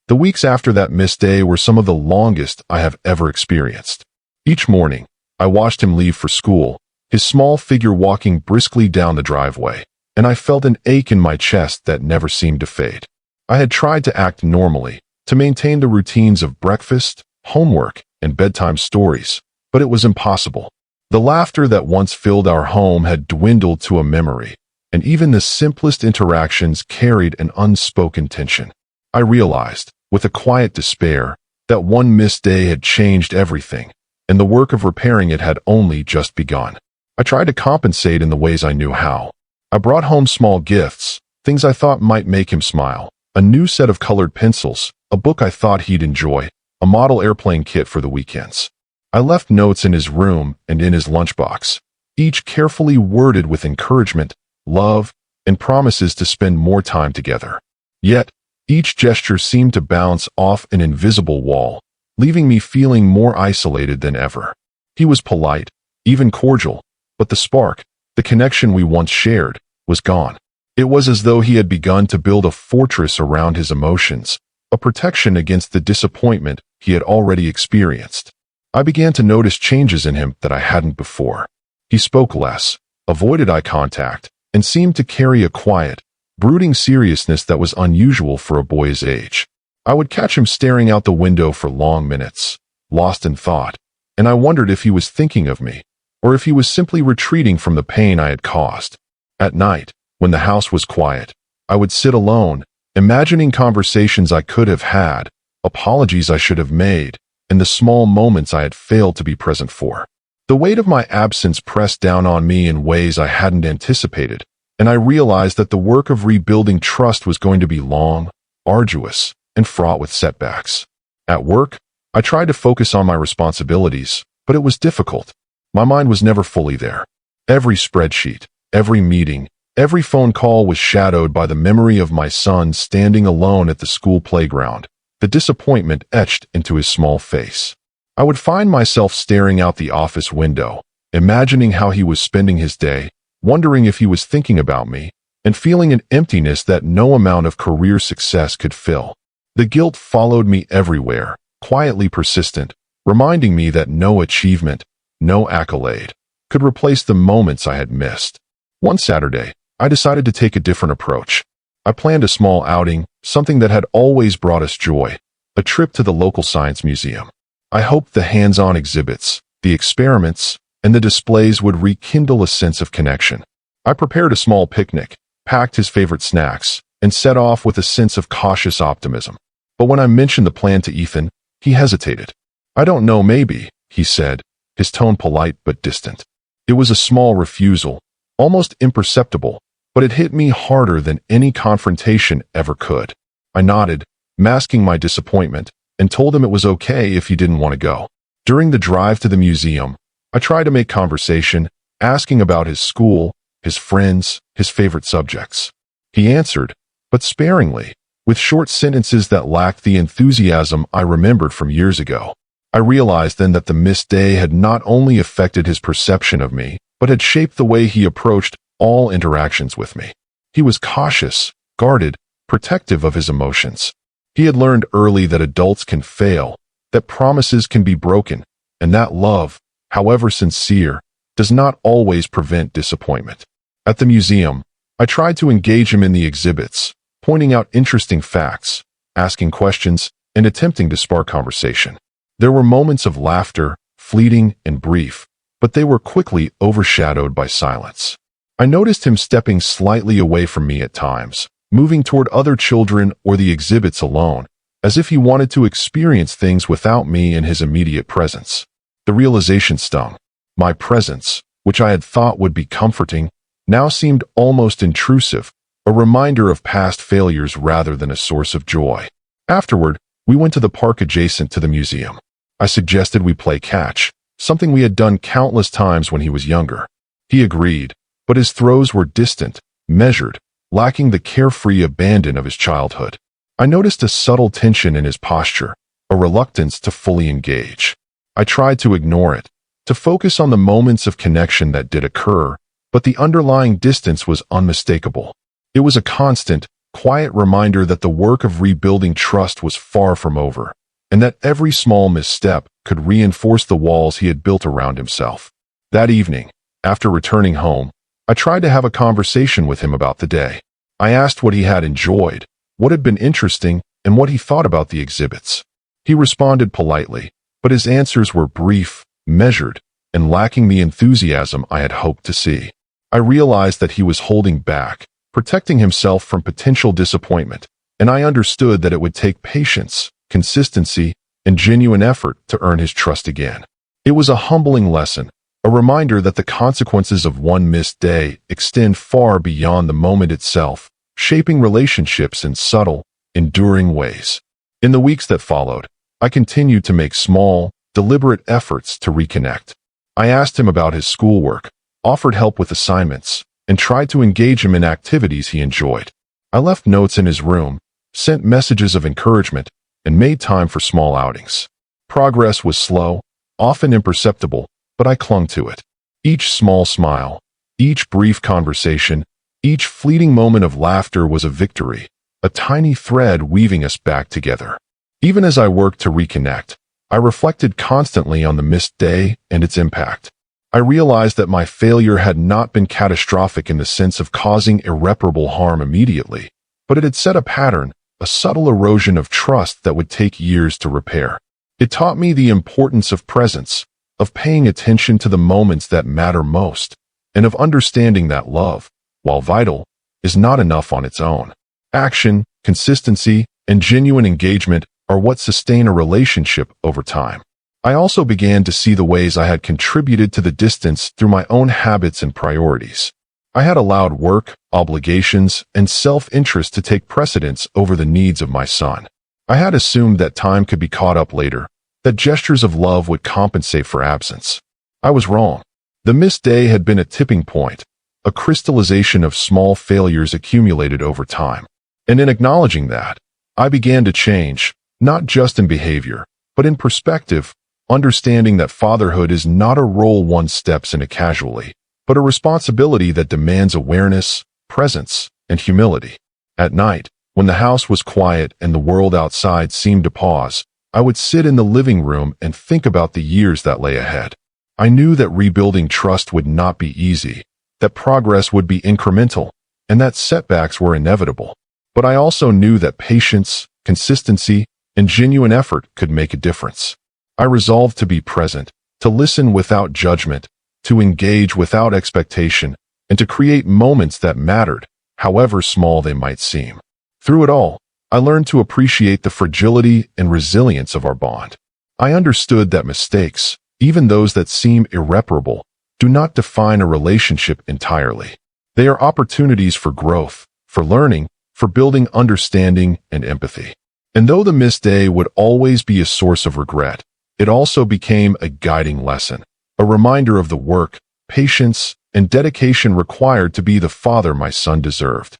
The weeks after that missed day were some of the longest I have ever experienced. Each morning, I watched him leave for school, his small figure walking briskly down the driveway, and I felt an ache in my chest that never seemed to fade. I had tried to act normally, to maintain the routines of breakfast, homework, and bedtime stories, but it was impossible. The laughter that once filled our home had dwindled to a memory, and even the simplest interactions carried an unspoken tension. I realized, with a quiet despair, that one missed day had changed everything, and the work of repairing it had only just begun. I tried to compensate in the ways I knew how. I brought home small gifts, things I thought might make him smile, a new set of colored pencils, a book I thought he'd enjoy, a model airplane kit for the weekends. I left notes in his room and in his lunchbox, each carefully worded with encouragement, love, and promises to spend more time together. Yet, each gesture seemed to bounce off an invisible wall, leaving me feeling more isolated than ever. He was polite, even cordial, but the spark, the connection we once shared, was gone. It was as though he had begun to build a fortress around his emotions, a protection against the disappointment he had already experienced. I began to notice changes in him that I hadn't before. He spoke less, avoided eye contact, and seemed to carry a quiet, brooding seriousness that was unusual for a boy his age. I would catch him staring out the window for long minutes, lost in thought, and I wondered if he was thinking of me, or if he was simply retreating from the pain I had caused. At night, when the house was quiet, I would sit alone, imagining conversations I could have had, apologies I should have made, and the small moments I had failed to be present for. The weight of my absence pressed down on me in ways I hadn't anticipated, and I realized that the work of rebuilding trust was going to be long, arduous, and fraught with setbacks. At work, I tried to focus on my responsibilities, but it was difficult. My mind was never fully there. Every spreadsheet, every meeting, every phone call was shadowed by the memory of my son standing alone at the school playground, the disappointment etched into his small face. I would find myself staring out the office window, imagining how he was spending his day, wondering if he was thinking about me, and feeling an emptiness that no amount of career success could fill. The guilt followed me everywhere, quietly persistent, reminding me that no achievement, no accolade, could replace the moments I had missed. One Saturday, I decided to take a different approach. I planned a small outing, something that had always brought us joy, a trip to the local science museum. I hoped the hands-on exhibits, the experiments, and the displays would rekindle a sense of connection. I prepared a small picnic, packed his favorite snacks, and set off with a sense of cautious optimism. But when I mentioned the plan to Ethan, he hesitated. "I don't know, maybe," he said, his tone polite but distant. It was a small refusal, almost imperceptible, but it hit me harder than any confrontation ever could. I nodded, masking my disappointment, and told him it was okay if he didn't want to go. During the drive to the museum, I tried to make conversation, asking about his school, his friends, his favorite subjects. He answered, but sparingly, with short sentences that lacked the enthusiasm I remembered from years ago. I realized then that the missed day had not only affected his perception of me, but had shaped the way he approached all interactions with me. He was cautious, guarded, protective of his emotions. He had learned early that adults can fail, that promises can be broken, and that love, however sincere, does not always prevent disappointment. At the museum, I tried to engage him in the exhibits, pointing out interesting facts, asking questions, and attempting to spark conversation. There were moments of laughter, fleeting and brief, but they were quickly overshadowed by silence. I noticed him stepping slightly away from me at times, moving toward other children or the exhibits alone, as if he wanted to experience things without me in his immediate presence. The realization stung. My presence, which I had thought would be comforting, now seemed almost intrusive, a reminder of past failures rather than a source of joy. Afterward, we went to the park adjacent to the museum. I suggested we play catch, something we had done countless times when he was younger. He agreed, but his throws were distant, measured, lacking the carefree abandon of his childhood. I noticed a subtle tension in his posture, a reluctance to fully engage. I tried to ignore it, to focus on the moments of connection that did occur, but the underlying distance was unmistakable. It was a constant, quiet reminder that the work of rebuilding trust was far from over, and that every small misstep could reinforce the walls he had built around himself. That evening, after returning home, I tried to have a conversation with him about the day. I asked what he had enjoyed, what had been interesting, and what he thought about the exhibits. He responded politely, but his answers were brief, measured, and lacking the enthusiasm I had hoped to see. I realized that he was holding back, protecting himself from potential disappointment, and I understood that it would take patience, consistency, and genuine effort to earn his trust again. It was a humbling lesson, a reminder that the consequences of one missed day extend far beyond the moment itself, shaping relationships in subtle, enduring ways. In the weeks that followed, I continued to make small, deliberate efforts to reconnect. I asked him about his schoolwork, offered help with assignments, and tried to engage him in activities he enjoyed. I left notes in his room, sent messages of encouragement, and made time for small outings. Progress was slow, often imperceptible, but I clung to it. Each small smile, each brief conversation, each fleeting moment of laughter was a victory, a tiny thread weaving us back together. Even as I worked to reconnect, I reflected constantly on the missed day and its impact. I realized that my failure had not been catastrophic in the sense of causing irreparable harm immediately, but it had set a pattern, a subtle erosion of trust that would take years to repair. It taught me the importance of presence, of paying attention to the moments that matter most, and of understanding that love, while vital, is not enough on its own. Action, consistency, and genuine engagement are what sustain a relationship over time. I also began to see the ways I had contributed to the distance through my own habits and priorities. I had allowed work, obligations, and self-interest to take precedence over the needs of my son. I had assumed that time could be caught up later, that gestures of love would compensate for absence. I was wrong. The missed day had been a tipping point, a crystallization of small failures accumulated over time. And in acknowledging that, I began to change, not just in behavior, but in perspective, understanding that fatherhood is not a role one steps into casually, but a responsibility that demands awareness, presence, and humility. At night, when the house was quiet and the world outside seemed to pause, I would sit in the living room and think about the years that lay ahead. I knew that rebuilding trust would not be easy, that progress would be incremental, and that setbacks were inevitable. But I also knew that patience, consistency, and genuine effort could make a difference. I resolved to be present, to listen without judgment, to engage without expectation, and to create moments that mattered, however small they might seem. Through it all, I learned to appreciate the fragility and resilience of our bond. I understood that mistakes, even those that seem irreparable, do not define a relationship entirely. They are opportunities for growth, for learning, for building understanding and empathy. And though the missed day would always be a source of regret, it also became a guiding lesson, a reminder of the work, patience, and dedication required to be the father my son deserved.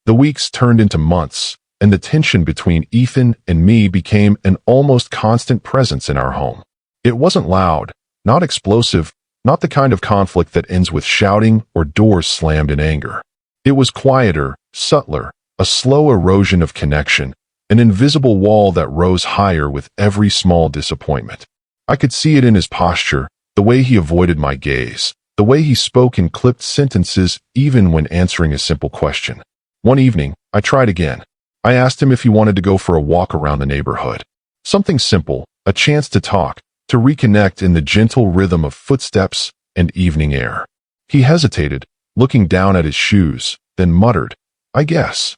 The weeks turned into months, and the tension between Ethan and me became an almost constant presence in our home. It wasn't loud, not explosive, not the kind of conflict that ends with shouting or doors slammed in anger. It was quieter, subtler, a slow erosion of connection, an invisible wall that rose higher with every small disappointment. I could see it in his posture, the way he avoided my gaze, the way he spoke in clipped sentences even when answering a simple question. One evening, I tried again. I asked him if he wanted to go for a walk around the neighborhood. Something simple, a chance to talk, to reconnect in the gentle rhythm of footsteps and evening air. He hesitated, looking down at his shoes, then muttered, "I guess."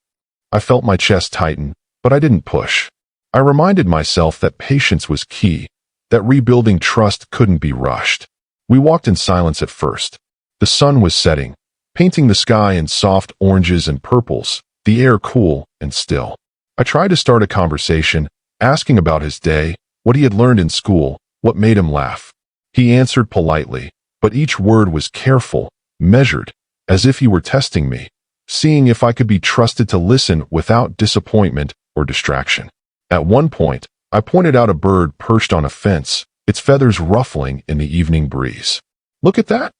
I felt my chest tighten, but I didn't push. I reminded myself that patience was key, that rebuilding trust couldn't be rushed. We walked in silence at first. The sun was setting, painting the sky in soft oranges and purples, the air cool and still. I tried to start a conversation, asking about his day, what he had learned in school, what made him laugh. He answered politely, but each word was careful, measured, as if he were testing me, seeing if I could be trusted to listen without disappointment or distraction. At one point, I pointed out a bird perched on a fence, its feathers ruffling in the evening breeze. "Look at that,"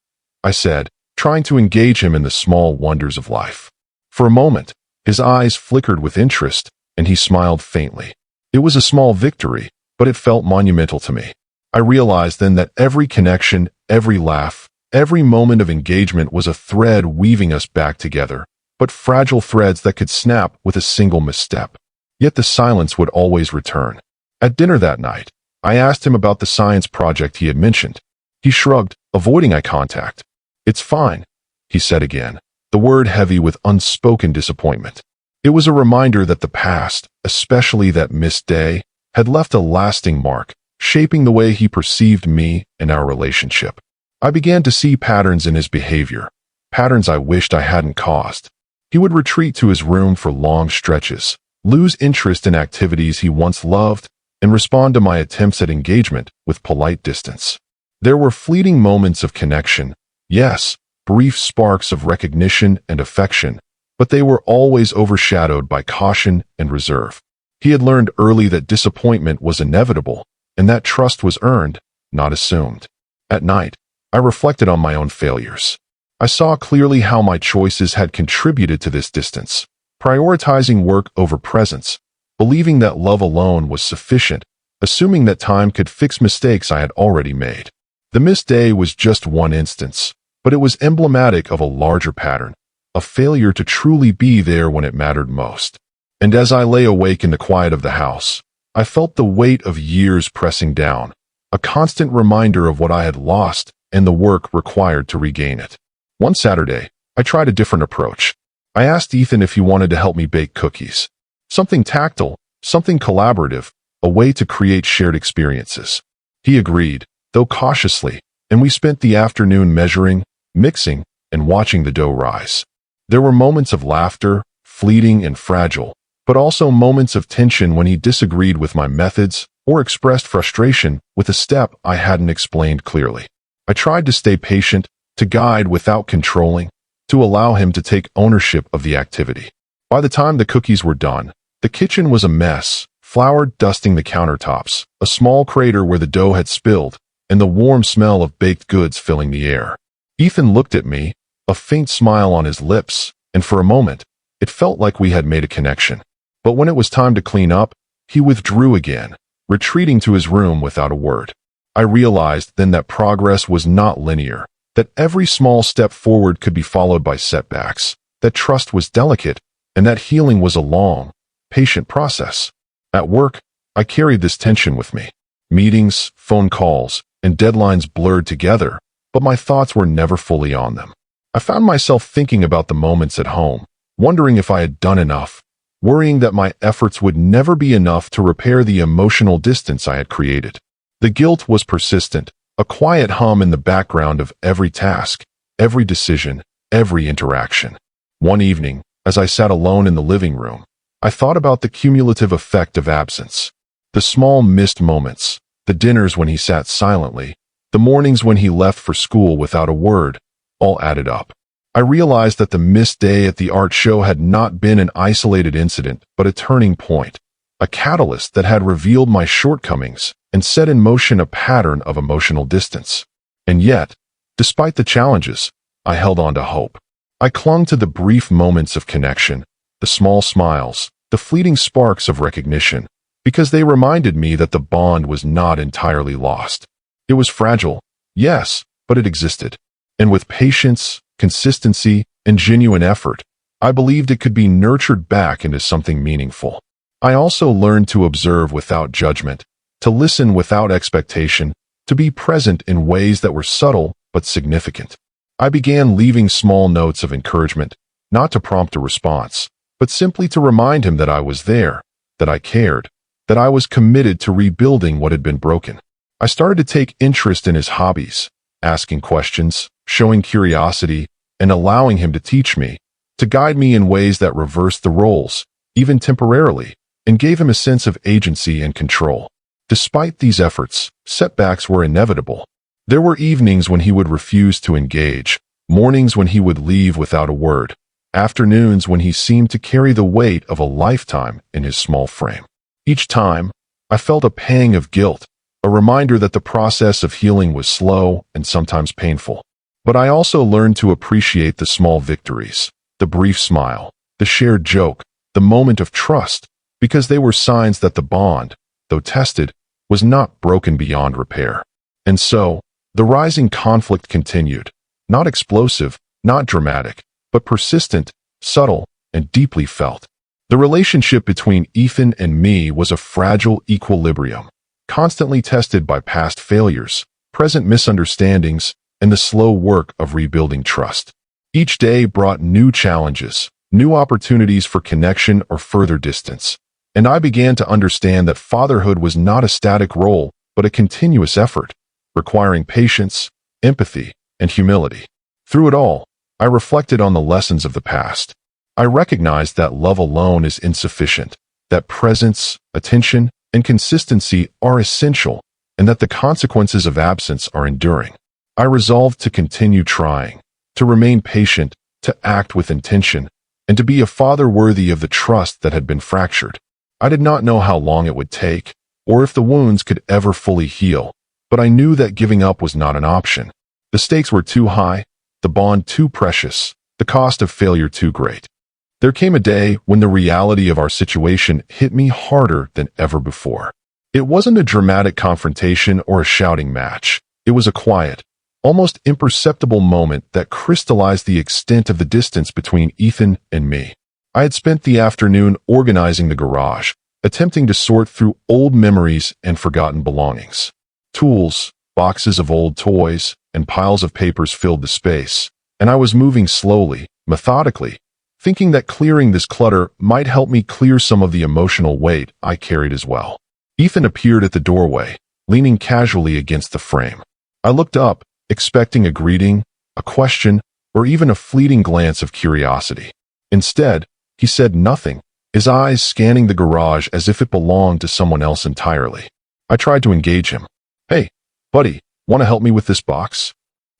I said, trying to engage him in the small wonders of life. For a moment, his eyes flickered with interest, and he smiled faintly. It was a small victory, but it felt monumental to me. I realized then that every connection, every laugh, every moment of engagement was a thread weaving us back together, but fragile threads that could snap with a single misstep. Yet the silence would always return. At dinner that night, I asked him about the science project he had mentioned. He shrugged, avoiding eye contact. "It's fine," he said again, the word heavy with unspoken disappointment. It was a reminder that the past, especially that missed day, had left a lasting mark, shaping the way he perceived me and our relationship. I began to see patterns in his behavior, patterns I wished I hadn't caused. He would retreat to his room for long stretches, lose interest in activities he once loved, and respond to my attempts at engagement with polite distance. There were fleeting moments of connection, yes, brief sparks of recognition and affection, but they were always overshadowed by caution and reserve. He had learned early that disappointment was inevitable, and that trust was earned, not assumed. At night, I reflected on my own failures. I saw clearly how my choices had contributed to this distance, prioritizing work over presence, believing that love alone was sufficient, assuming that time could fix mistakes I had already made. The missed day was just one instance, but it was emblematic of a larger pattern, a failure to truly be there when it mattered most. And as I lay awake in the quiet of the house, I felt the weight of years pressing down, a constant reminder of what I had lost and the work required to regain it. One Saturday, I tried a different approach. I asked Ethan if he wanted to help me bake cookies. Something tactile, something collaborative, a way to create shared experiences. He agreed, though cautiously, and we spent the afternoon measuring, mixing, and watching the dough rise. There were moments of laughter, fleeting and fragile, but also moments of tension when he disagreed with my methods or expressed frustration with a step I hadn't explained clearly. I tried to stay patient, to guide without controlling, to allow him to take ownership of the activity. By the time the cookies were done, the kitchen was a mess, flour dusting the countertops, a small crater where the dough had spilled, and the warm smell of baked goods filling the air. Ethan looked at me, a faint smile on his lips, and for a moment, it felt like we had made a connection. But when it was time to clean up, he withdrew again, retreating to his room without a word. I realized then that progress was not linear, that every small step forward could be followed by setbacks, that trust was delicate, and that healing was a long, patient process. At work, I carried this tension with me. Meetings, phone calls, and deadlines blurred together, but my thoughts were never fully on them. I found myself thinking about the moments at home, wondering if I had done enough, worrying that my efforts would never be enough to repair the emotional distance I had created. The guilt was persistent, a quiet hum in the background of every task, every decision, every interaction. One evening, as I sat alone in the living room, I thought about the cumulative effect of absence. The small missed moments, the dinners when he sat silently, the mornings when he left for school without a word, all added up. I realized that the missed day at the art show had not been an isolated incident, but a turning point, a catalyst that had revealed my shortcomings and set in motion a pattern of emotional distance. And yet, despite the challenges, I held on to hope. I clung to the brief moments of connection, the small smiles, the fleeting sparks of recognition, because they reminded me that the bond was not entirely lost. It was fragile, yes, but it existed. And with patience, consistency, and genuine effort, I believed it could be nurtured back into something meaningful. I also learned to observe without judgment, to listen without expectation, to be present in ways that were subtle but significant. I began leaving small notes of encouragement, not to prompt a response, but simply to remind him that I was there, that I cared, that I was committed to rebuilding what had been broken. I started to take interest in his hobbies, asking questions, showing curiosity, and allowing him to teach me, to guide me in ways that reversed the roles, even temporarily, and gave him a sense of agency and control. Despite these efforts, setbacks were inevitable. There were evenings when he would refuse to engage, mornings when he would leave without a word, afternoons when he seemed to carry the weight of a lifetime in his small frame. Each time, I felt a pang of guilt, a reminder that the process of healing was slow and sometimes painful. But I also learned to appreciate the small victories, the brief smile, the shared joke, the moment of trust, because they were signs that the bond, though tested, was not broken beyond repair. And so, the rising conflict continued, not explosive, not dramatic, but persistent, subtle, and deeply felt. The relationship between Ethan and me was a fragile equilibrium, constantly tested by past failures, present misunderstandings, and the slow work of rebuilding trust. Each day brought new challenges, new opportunities for connection or further distance, and I began to understand that fatherhood was not a static role, but a continuous effort, requiring patience, empathy, and humility. Through it all, I reflected on the lessons of the past. I recognized that love alone is insufficient, that presence, attention, and consistency are essential, and that the consequences of absence are enduring. I resolved to continue trying, to remain patient, to act with intention, and to be a father worthy of the trust that had been fractured. I did not know how long it would take, or if the wounds could ever fully heal, but I knew that giving up was not an option. The stakes were too high, the bond too precious, the cost of failure too great. There came a day when the reality of our situation hit me harder than ever before. It wasn't a dramatic confrontation or a shouting match. It was a quiet, almost imperceptible moment that crystallized the extent of the distance between Ethan and me. I had spent the afternoon organizing the garage, attempting to sort through old memories and forgotten belongings. Tools, boxes of old toys, and piles of papers filled the space, and I was moving slowly, methodically, thinking that clearing this clutter might help me clear some of the emotional weight I carried as well. Ethan appeared at the doorway, leaning casually against the frame. I looked up, expecting a greeting, a question, or even a fleeting glance of curiosity. Instead, he said nothing, his eyes scanning the garage as if it belonged to someone else entirely. I tried to engage him. "Hey, buddy, want to help me with this box?"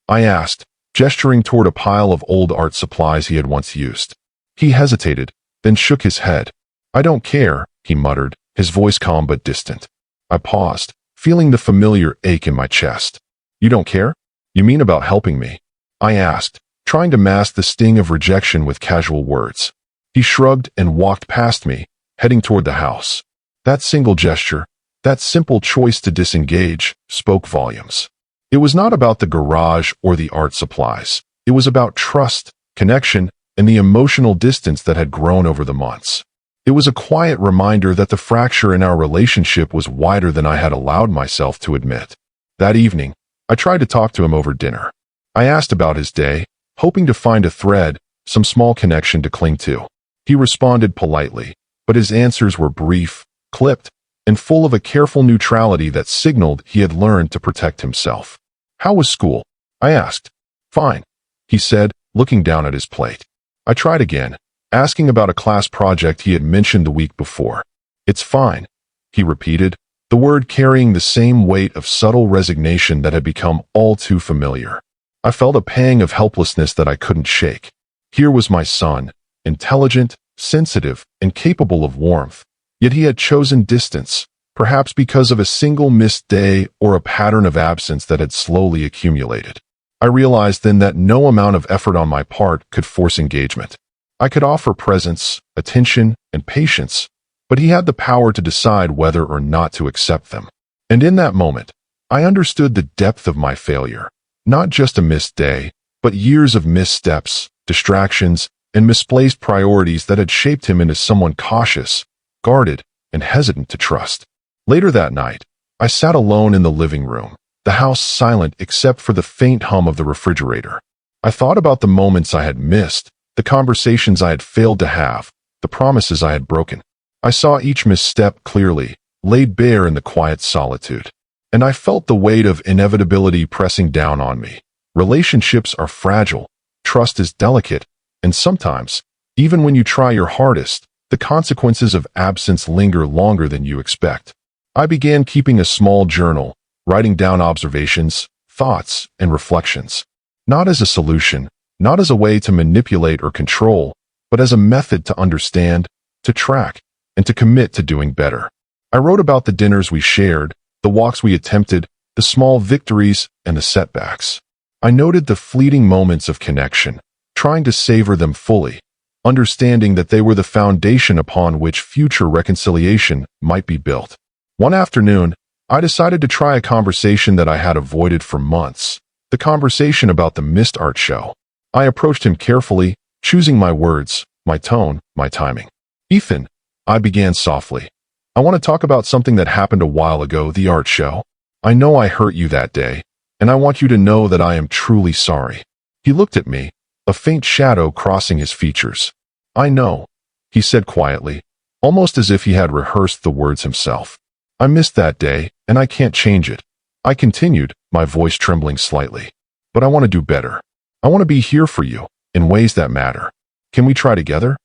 I asked, gesturing toward a pile of old art supplies he had once used. He hesitated, then shook his head. "I don't care," he muttered, his voice calm but distant. I paused, feeling the familiar ache in my chest. "You don't care? You mean about helping me?" I asked, trying to mask the sting of rejection with casual words. He shrugged and walked past me, heading toward the house. That single gesture, that simple choice to disengage, spoke volumes. It was not about the garage or the art supplies. It was about trust, connection, and the emotional distance that had grown over the months. It was a quiet reminder that the fracture in our relationship was wider than I had allowed myself to admit. That evening, I tried to talk to him over dinner. I asked about his day, hoping to find a thread, some small connection to cling to. He responded politely, but his answers were brief, clipped, and full of a careful neutrality that signaled he had learned to protect himself. "How was school?" I asked. "Fine," he said, looking down at his plate. I tried again, asking about a class project he had mentioned the week before. "It's fine," he repeated, the word carrying the same weight of subtle resignation that had become all too familiar. I felt a pang of helplessness that I couldn't shake. Here was my son, intelligent, sensitive, and capable of warmth, yet he had chosen distance, perhaps because of a single missed day or a pattern of absence that had slowly accumulated. I realized then that no amount of effort on my part could force engagement. I could offer presence, attention, and patience, but he had the power to decide whether or not to accept them. And in that moment, I understood the depth of my failure. Not just a missed day, but years of missteps, distractions, and misplaced priorities that had shaped him into someone cautious, guarded, and hesitant to trust. Later that night, I sat alone in the living room, the house silent except for the faint hum of the refrigerator. I thought about the moments I had missed, the conversations I had failed to have, the promises I had broken. I saw each misstep clearly, laid bare in the quiet solitude. And I felt the weight of inevitability pressing down on me. Relationships are fragile, trust is delicate, and sometimes, even when you try your hardest, the consequences of absence linger longer than you expect. I began keeping a small journal, writing down observations, thoughts, and reflections. Not as a solution, not as a way to manipulate or control, but as a method to understand, to track, and to commit to doing better. I wrote about the dinners we shared, the walks we attempted, the small victories, and the setbacks. I noted the fleeting moments of connection, trying to savor them fully, understanding that they were the foundation upon which future reconciliation might be built. One afternoon, I decided to try a conversation that I had avoided for months, the conversation about the missed art show. I approached him carefully, choosing my words, my tone, my timing. "Ethan," I began softly, "I want to talk about something that happened a while ago, the art show. I know I hurt you that day, and I want you to know that I am truly sorry." He looked at me, a faint shadow crossing his features. "I know," he said quietly, almost as if he had rehearsed the words himself. "I missed that day, and I can't change it." I continued, my voice trembling slightly. "But I want to do better. I want to be here for you, in ways that matter. Can we try together?"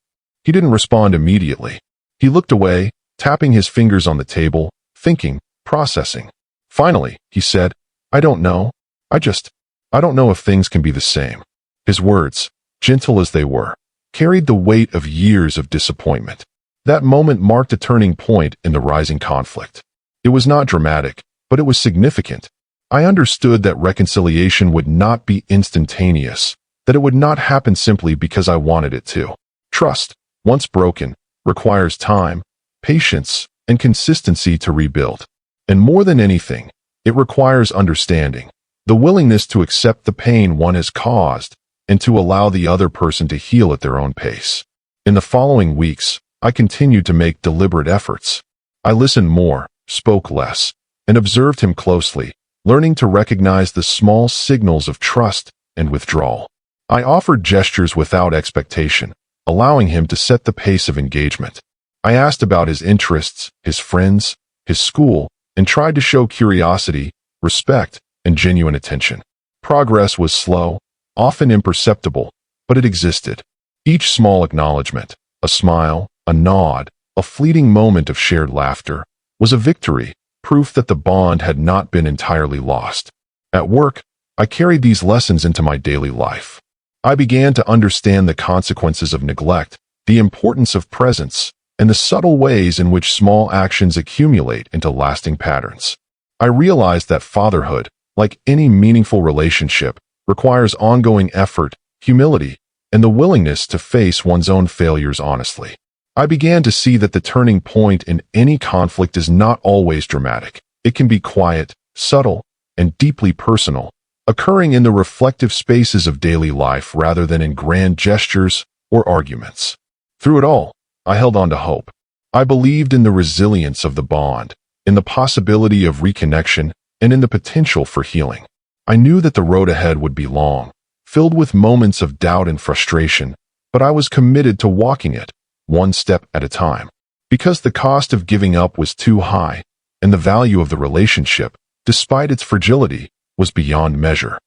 He didn't respond immediately. He looked away, tapping his fingers on the table, thinking, processing. Finally, he said, "I don't know. I don't know if things can be the same." His words, gentle as they were, carried the weight of years of disappointment. That moment marked a turning point in the rising conflict. It was not dramatic, but it was significant. I understood that reconciliation would not be instantaneous, that it would not happen simply because I wanted it to. Trust, once broken, requires time, patience, and consistency to rebuild. And more than anything, it requires understanding, the willingness to accept the pain one has caused, and to allow the other person to heal at their own pace. In the following weeks, I continued to make deliberate efforts. I listened more, spoke less, and observed him closely, learning to recognize the small signals of trust and withdrawal. I offered gestures without expectation, allowing him to set the pace of engagement. I asked about his interests, his friends, his school, and tried to show curiosity, respect, and genuine attention. Progress was slow, often imperceptible, but it existed. Each small acknowledgement, a smile, a nod, a fleeting moment of shared laughter, was a victory, proof that the bond had not been entirely lost. At work, I carried these lessons into my daily life. I began to understand the consequences of neglect, the importance of presence, and the subtle ways in which small actions accumulate into lasting patterns. I realized that fatherhood, like any meaningful relationship, requires ongoing effort, humility, and the willingness to face one's own failures honestly. I began to see that the turning point in any conflict is not always dramatic. It can be quiet, subtle, and deeply personal, occurring in the reflective spaces of daily life rather than in grand gestures or arguments. Through it all, I held on to hope. I believed in the resilience of the bond, in the possibility of reconnection, and in the potential for healing. I knew that the road ahead would be long, filled with moments of doubt and frustration, but I was committed to walking it, one step at a time. Because the cost of giving up was too high, and the value of the relationship, despite its fragility, was beyond measure.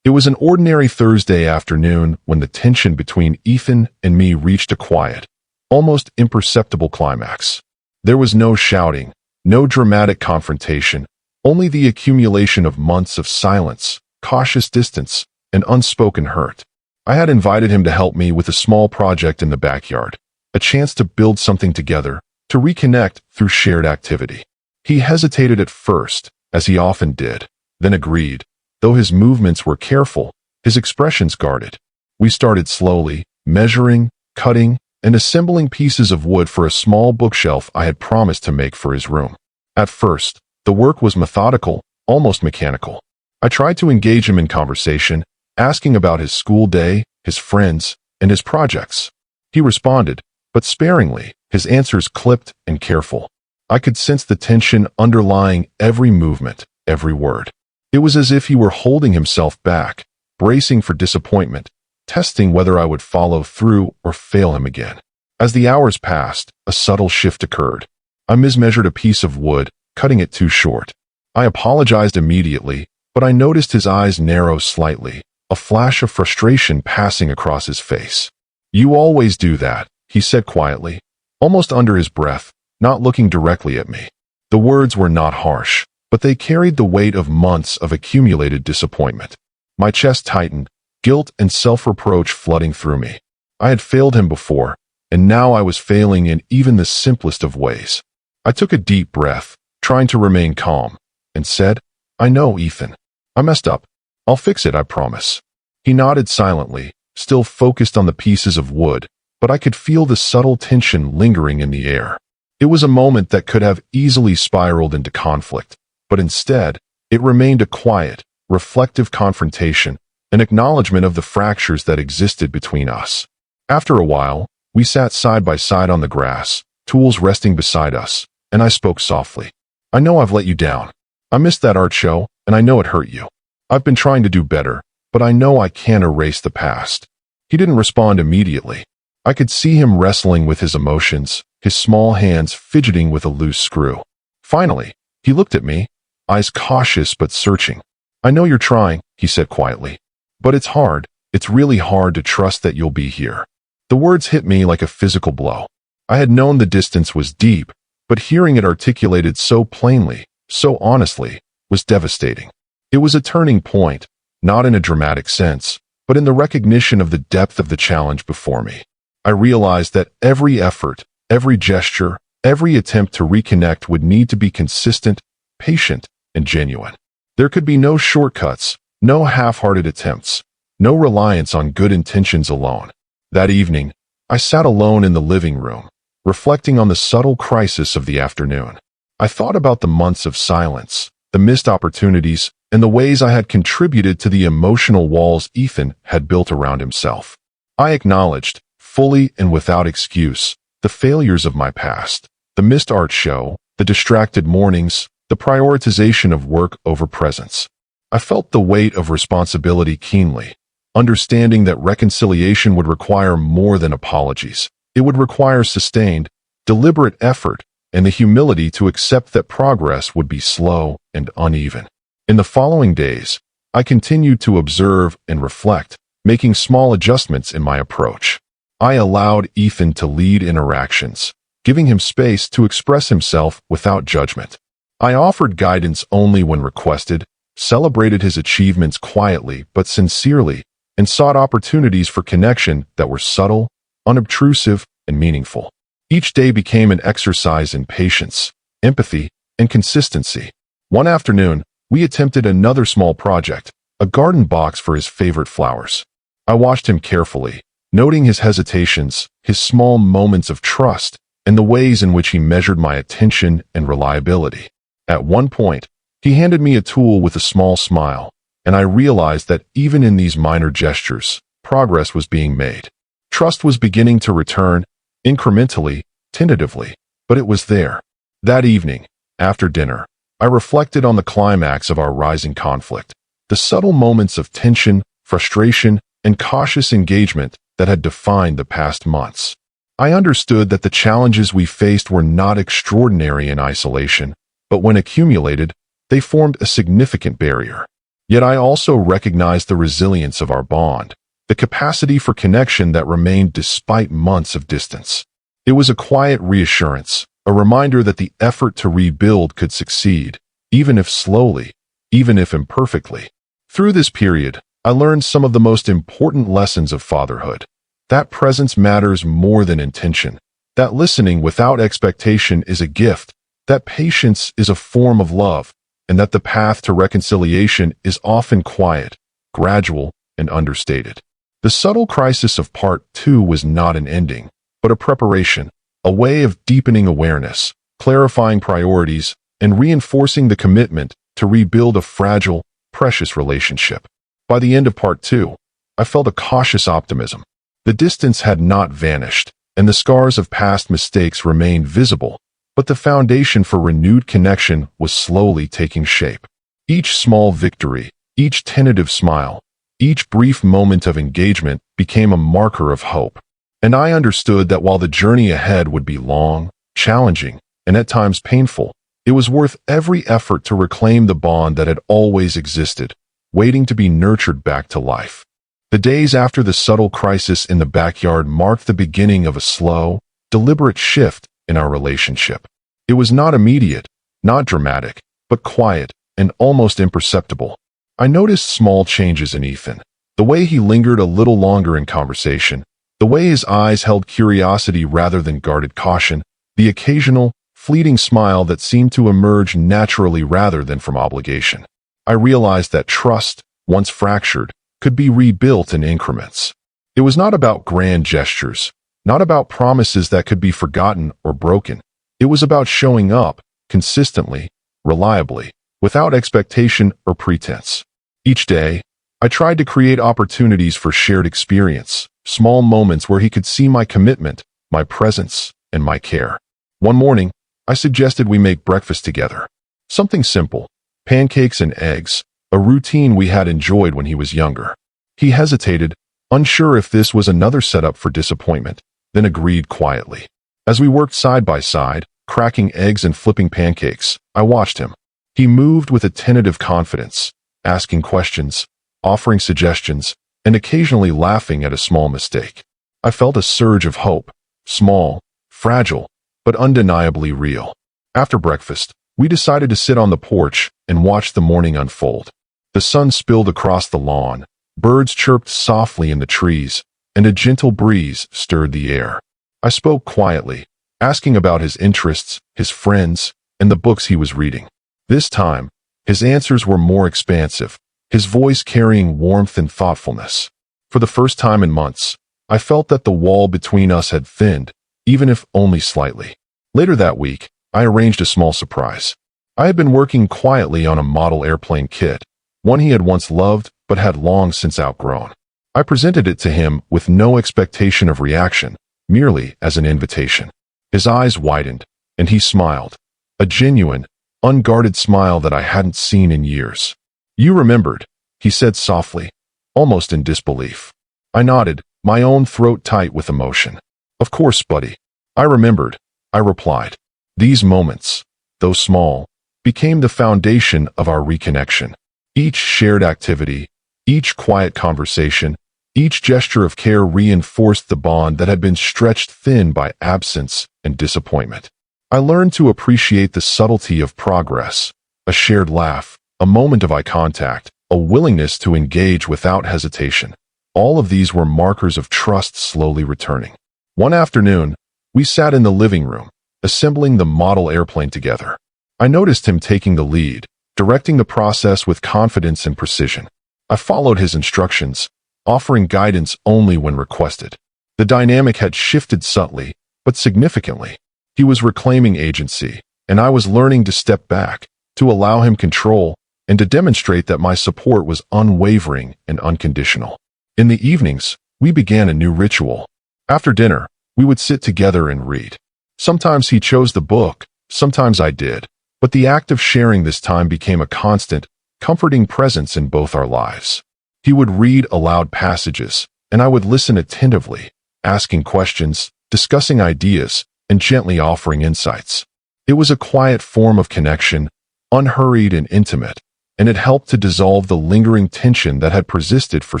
It was an ordinary Thursday afternoon when the tension between Ethan and me reached a quiet, almost imperceptible climax. There was no shouting, no dramatic confrontation, only the accumulation of months of silence, cautious distance, and unspoken hurt. I had invited him to help me with a small project in the backyard, a chance to build something together, to reconnect through shared activity. He hesitated at first, as he often did, then agreed. Though his movements were careful, his expressions guarded. We started slowly, measuring, cutting, and assembling pieces of wood for a small bookshelf I had promised to make for his room. At first, the work was methodical, almost mechanical. I tried to engage him in conversation, asking about his school day, his friends, and his projects. He responded, but sparingly, his answers clipped and careful. I could sense the tension underlying every movement, every word. It was as if he were holding himself back, bracing for disappointment, testing whether I would follow through or fail him again. As the hours passed, a subtle shift occurred. I mismeasured a piece of wood, cutting it too short. I apologized immediately, but I noticed his eyes narrow slightly, a flash of frustration passing across his face. "You always do that," he said quietly, almost under his breath, not looking directly at me. The words were not harsh, but they carried the weight of months of accumulated disappointment. My chest tightened, guilt and self-reproach flooding through me. I had failed him before, and now I was failing in even the simplest of ways. I took a deep breath, trying to remain calm, and said, "I know, Ethan. I messed up. I'll fix it, I promise." He nodded silently, still focused on the pieces of wood, but I could feel the subtle tension lingering in the air. It was a moment that could have easily spiraled into conflict, but instead, it remained a quiet, reflective confrontation, an acknowledgement of the fractures that existed between us. After a while, we sat side by side on the grass, tools resting beside us, and I spoke softly. "I know I've let you down. I missed that art show, and I know it hurt you. I've been trying to do better, but I know I can't erase the past." He didn't respond immediately. I could see him wrestling with his emotions, his small hands fidgeting with a loose screw. Finally, he looked at me, eyes cautious but searching. "I know you're trying," he said quietly. "But it's hard. It's really hard to trust that you'll be here." The words hit me like a physical blow. I had known the distance was deep, but hearing it articulated so plainly, so honestly, was devastating. It was a turning point, not in a dramatic sense, but in the recognition of the depth of the challenge before me. I realized that every effort, every gesture, every attempt to reconnect would need to be consistent, patient, and genuine. There could be no shortcuts, no half-hearted attempts, no reliance on good intentions alone. That evening, I sat alone in the living room, reflecting on the subtle crisis of the afternoon. I thought about the months of silence, the missed opportunities, and the ways I had contributed to the emotional walls Ethan had built around himself. I acknowledged, fully and without excuse, the failures of my past, the missed art show, the distracted mornings, the prioritization of work over presence. I felt the weight of responsibility keenly, understanding that reconciliation would require more than apologies. It would require sustained, deliberate effort, and the humility to accept that progress would be slow and uneven. In the following days, I continued to observe and reflect, making small adjustments in my approach. I allowed Ethan to lead interactions, giving him space to express himself without judgment. I offered guidance only when requested, celebrated his achievements quietly but sincerely, and sought opportunities for connection that were subtle, unobtrusive, and meaningful. Each day became an exercise in patience, empathy, and consistency. One afternoon, we attempted another small project, a garden box for his favorite flowers. I watched him carefully, noting his hesitations, his small moments of trust, and the ways in which he measured my attention and reliability. At one point, he handed me a tool with a small smile, and I realized that even in these minor gestures, progress was being made. Trust was beginning to return, incrementally, tentatively, but it was there. That evening, after dinner, I reflected on the climax of our rising conflict, the subtle moments of tension, frustration, and cautious engagement that had defined the past months. I understood that the challenges we faced were not extraordinary in isolation, but when accumulated, they formed a significant barrier. Yet I also recognized the resilience of our bond, the capacity for connection that remained despite months of distance. It was a quiet reassurance, a reminder that the effort to rebuild could succeed, even if slowly, even if imperfectly. Through this period, I learned some of the most important lessons of fatherhood. That presence matters more than intention, that listening without expectation is a gift, that patience is a form of love, and that the path to reconciliation is often quiet, gradual, and understated. The subtle crisis of Part 2 was not an ending, but a preparation, a way of deepening awareness, clarifying priorities, and reinforcing the commitment to rebuild a fragile, precious relationship. By the end of Part 2, I felt a cautious optimism. The distance had not vanished, and the scars of past mistakes remained visible, but the foundation for renewed connection was slowly taking shape. Each small victory, each tentative smile, each brief moment of engagement became a marker of hope. And I understood that while the journey ahead would be long, challenging, and at times painful, it was worth every effort to reclaim the bond that had always existed, waiting to be nurtured back to life. The days after the subtle crisis in the backyard marked the beginning of a slow, deliberate shift in our relationship. It was not immediate, not dramatic, but quiet and almost imperceptible. I noticed small changes in Ethan, the way he lingered a little longer in conversation, the way his eyes held curiosity rather than guarded caution, the occasional, fleeting smile that seemed to emerge naturally rather than from obligation. I realized that trust, once fractured, could be rebuilt in increments. It was not about grand gestures, not about promises that could be forgotten or broken. It was about showing up, consistently, reliably, without expectation or pretense. Each day, I tried to create opportunities for shared experience, small moments where he could see my commitment, my presence, and my care. One morning, I suggested we make breakfast together. Something simple, pancakes and eggs, a routine we had enjoyed when he was younger. He hesitated, unsure if this was another setup for disappointment, then agreed quietly. As we worked side by side, cracking eggs and flipping pancakes, I watched him. He moved with a tentative confidence, asking questions, offering suggestions, and occasionally laughing at a small mistake. I felt a surge of hope, small, fragile, but undeniably real. After breakfast, we decided to sit on the porch and watch the morning unfold. The sun spilled across the lawn, birds chirped softly in the trees, and a gentle breeze stirred the air. I spoke quietly, asking about his interests, his friends, and the books he was reading. This time, his answers were more expansive, his voice carrying warmth and thoughtfulness. For the first time in months, I felt that the wall between us had thinned, even if only slightly. Later that week, I arranged a small surprise. I had been working quietly on a model airplane kit, one he had once loved but had long since outgrown. I presented it to him with no expectation of reaction, merely as an invitation. His eyes widened, and he smiled, a genuine, unguarded smile that I hadn't seen in years. "You remembered," he said softly, almost in disbelief. I nodded, my own throat tight with emotion. "Of course, buddy. I remembered," I replied. These moments, though small, became the foundation of our reconnection. Each shared activity, each quiet conversation, each gesture of care reinforced the bond that had been stretched thin by absence and disappointment. I learned to appreciate the subtlety of progress, a shared laugh, a moment of eye contact, a willingness to engage without hesitation. All of these were markers of trust slowly returning. One afternoon, we sat in the living room, assembling the model airplane together. I noticed him taking the lead, directing the process with confidence and precision. I followed his instructions, offering guidance only when requested. The dynamic had shifted subtly, but significantly. He was reclaiming agency, and I was learning to step back, to allow him control, and to demonstrate that my support was unwavering and unconditional. In the evenings, we began a new ritual. After dinner, we would sit together and read. Sometimes he chose the book, sometimes I did, but the act of sharing this time became a constant, comforting presence in both our lives. He would read aloud passages, and I would listen attentively, asking questions, discussing ideas, and gently offering insights. It was a quiet form of connection, unhurried and intimate, and it helped to dissolve the lingering tension that had persisted for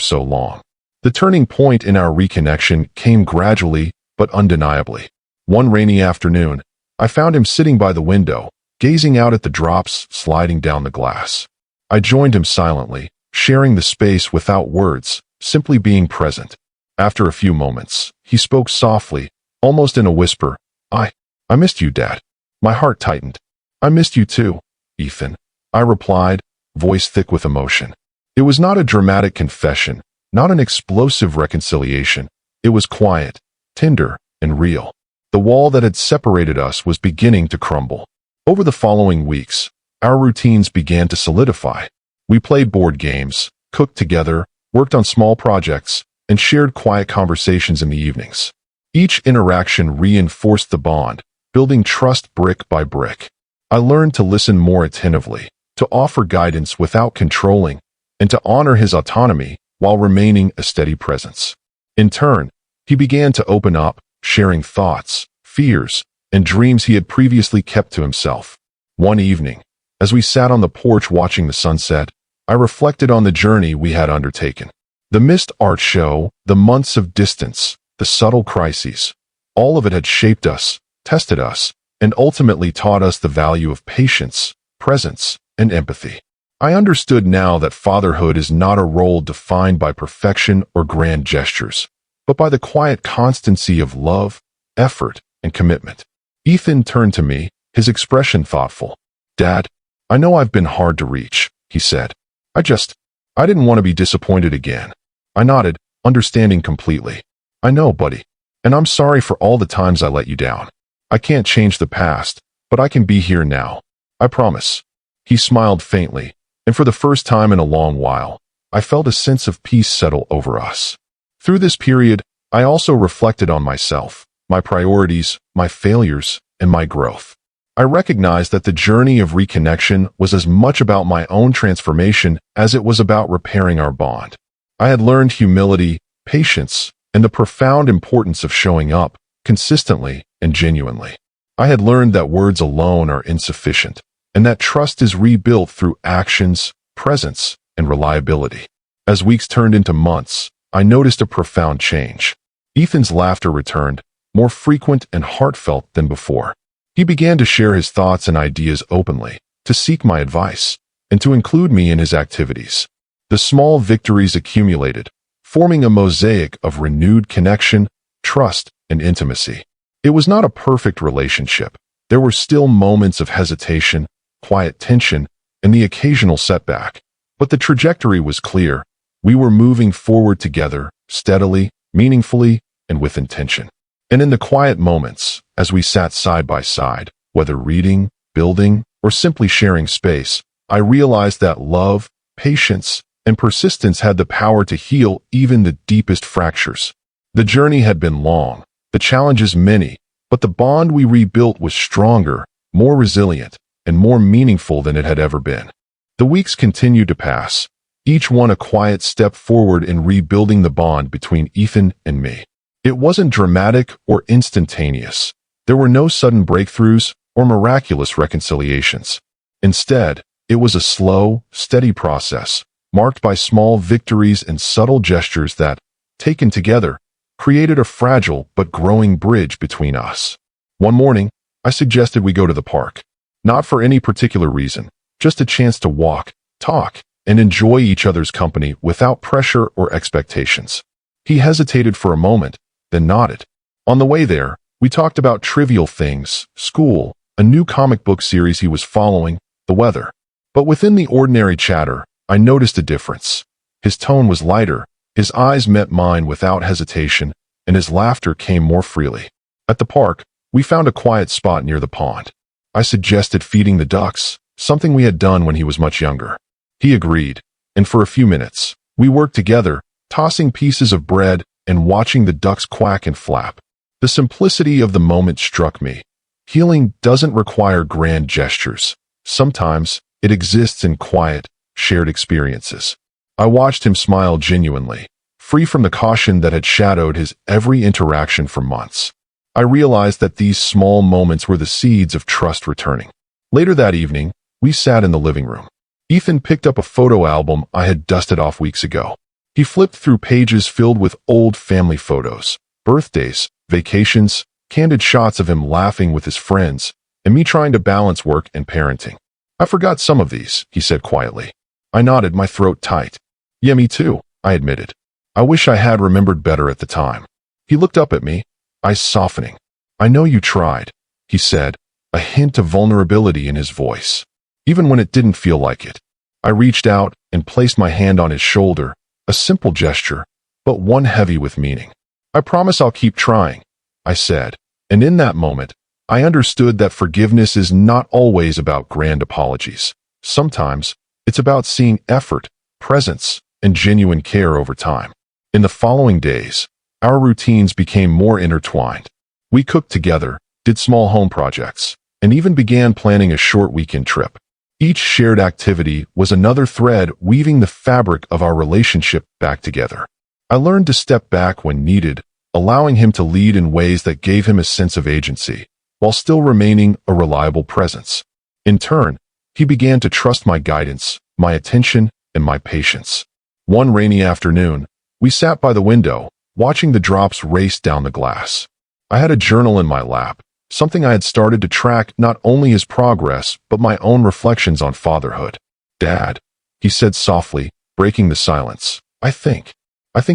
so long. The turning point in our reconnection came gradually but undeniably. One rainy afternoon, I found him sitting by the window, gazing out at the drops sliding down the glass. I joined him silently, sharing the space without words, simply being present. After a few moments, he spoke softly, almost in a whisper. I missed you, Dad." My heart tightened. "I missed you too, Ethan," I replied, voice thick with emotion. It was not a dramatic confession, not an explosive reconciliation. It was quiet, tender, and real. The wall that had separated us was beginning to crumble. Over the following weeks, our routines began to solidify. We played board games, cooked together, worked on small projects, and shared quiet conversations in the evenings. Each interaction reinforced the bond, building trust brick by brick. I learned to listen more attentively, to offer guidance without controlling, and to honor his autonomy while remaining a steady presence. In turn, he began to open up, sharing thoughts, fears, and dreams he had previously kept to himself. One evening, as we sat on the porch watching the sunset, I reflected on the journey we had undertaken. The missed art show, the months of distance, the subtle crises, all of it had shaped us, tested us, and ultimately taught us the value of patience, presence, and empathy. I understood now that fatherhood is not a role defined by perfection or grand gestures, but by the quiet constancy of love, effort, and commitment. Ethan turned to me, his expression thoughtful. "Dad, I know I've been hard to reach," he said. I didn't want to be disappointed again." I nodded, understanding completely. "I know, buddy. And I'm sorry for all the times I let you down. I can't change the past, but I can be here now. I promise." He smiled faintly, and for the first time in a long while, I felt a sense of peace settle over us. Through this period, I also reflected on myself, my priorities, my failures, and my growth. I recognized that the journey of reconnection was as much about my own transformation as it was about repairing our bond. I had learned humility, patience, and the profound importance of showing up, consistently and genuinely. I had learned that words alone are insufficient, and that trust is rebuilt through actions, presence, and reliability. As weeks turned into months, I noticed a profound change. Ethan's laughter returned, more frequent and heartfelt than before. He began to share his thoughts and ideas openly, to seek my advice, and to include me in his activities. The small victories accumulated, forming a mosaic of renewed connection, trust, and intimacy. It was not a perfect relationship. There were still moments of hesitation, quiet tension, and the occasional setback. But the trajectory was clear. We were moving forward together, steadily, meaningfully, and with intention. And in the quiet moments, as we sat side by side, whether reading, building, or simply sharing space, I realized that love, patience, and persistence had the power to heal even the deepest fractures. The journey had been long, the challenges many, but the bond we rebuilt was stronger, more resilient, and more meaningful than it had ever been. The weeks continued to pass, each one a quiet step forward in rebuilding the bond between Ethan and me. It wasn't dramatic or instantaneous. There were no sudden breakthroughs or miraculous reconciliations. Instead, it was a slow, steady process, marked by small victories and subtle gestures that, taken together, created a fragile but growing bridge between us. One morning, I suggested we go to the park. Not for any particular reason, just a chance to walk, talk, and enjoy each other's company without pressure or expectations. He hesitated for a moment, then nodded. On the way there, we talked about trivial things, school, a new comic book series he was following, the weather. But within the ordinary chatter, I noticed a difference. His tone was lighter, his eyes met mine without hesitation, and his laughter came more freely. At the park, we found a quiet spot near the pond. I suggested feeding the ducks, something we had done when he was much younger. He agreed, and for a few minutes, we worked together, tossing pieces of bread and watching the ducks quack and flap. The simplicity of the moment struck me. Healing doesn't require grand gestures. Sometimes, it exists in quiet, shared experiences. I watched him smile genuinely, free from the caution that had shadowed his every interaction for months. I realized that these small moments were the seeds of trust returning. Later that evening, we sat in the living room. Ethan picked up a photo album I had dusted off weeks ago. He flipped through pages filled with old family photos, birthdays, vacations, candid shots of him laughing with his friends, and me trying to balance work and parenting. "I forgot some of these," he said quietly. I nodded, my throat tight. "Yeah, me too," I admitted. "I wish I had remembered better at the time." He looked up at me, eyes softening. "I know you tried," he said, a hint of vulnerability in his voice, even when it didn't feel like it. I reached out and placed my hand on his shoulder, a simple gesture, but one heavy with meaning. "I promise I'll keep trying," I said, and in that moment, I understood that forgiveness is not always about grand apologies. Sometimes, it's about seeing effort, presence, and genuine care over time. In the following days, our routines became more intertwined. We cooked together, did small home projects, and even began planning a short weekend trip. Each shared activity was another thread weaving the fabric of our relationship back together. I learned to step back when needed, allowing him to lead in ways that gave him a sense of agency, while still remaining a reliable presence. In turn, he began to trust my guidance, my attention, and my patience. One rainy afternoon, we sat by the window, watching the drops race down the glass. I had a journal in my lap, something I had started to track not only his progress, but my own reflections on fatherhood. "Dad," he said softly, breaking the silence. I think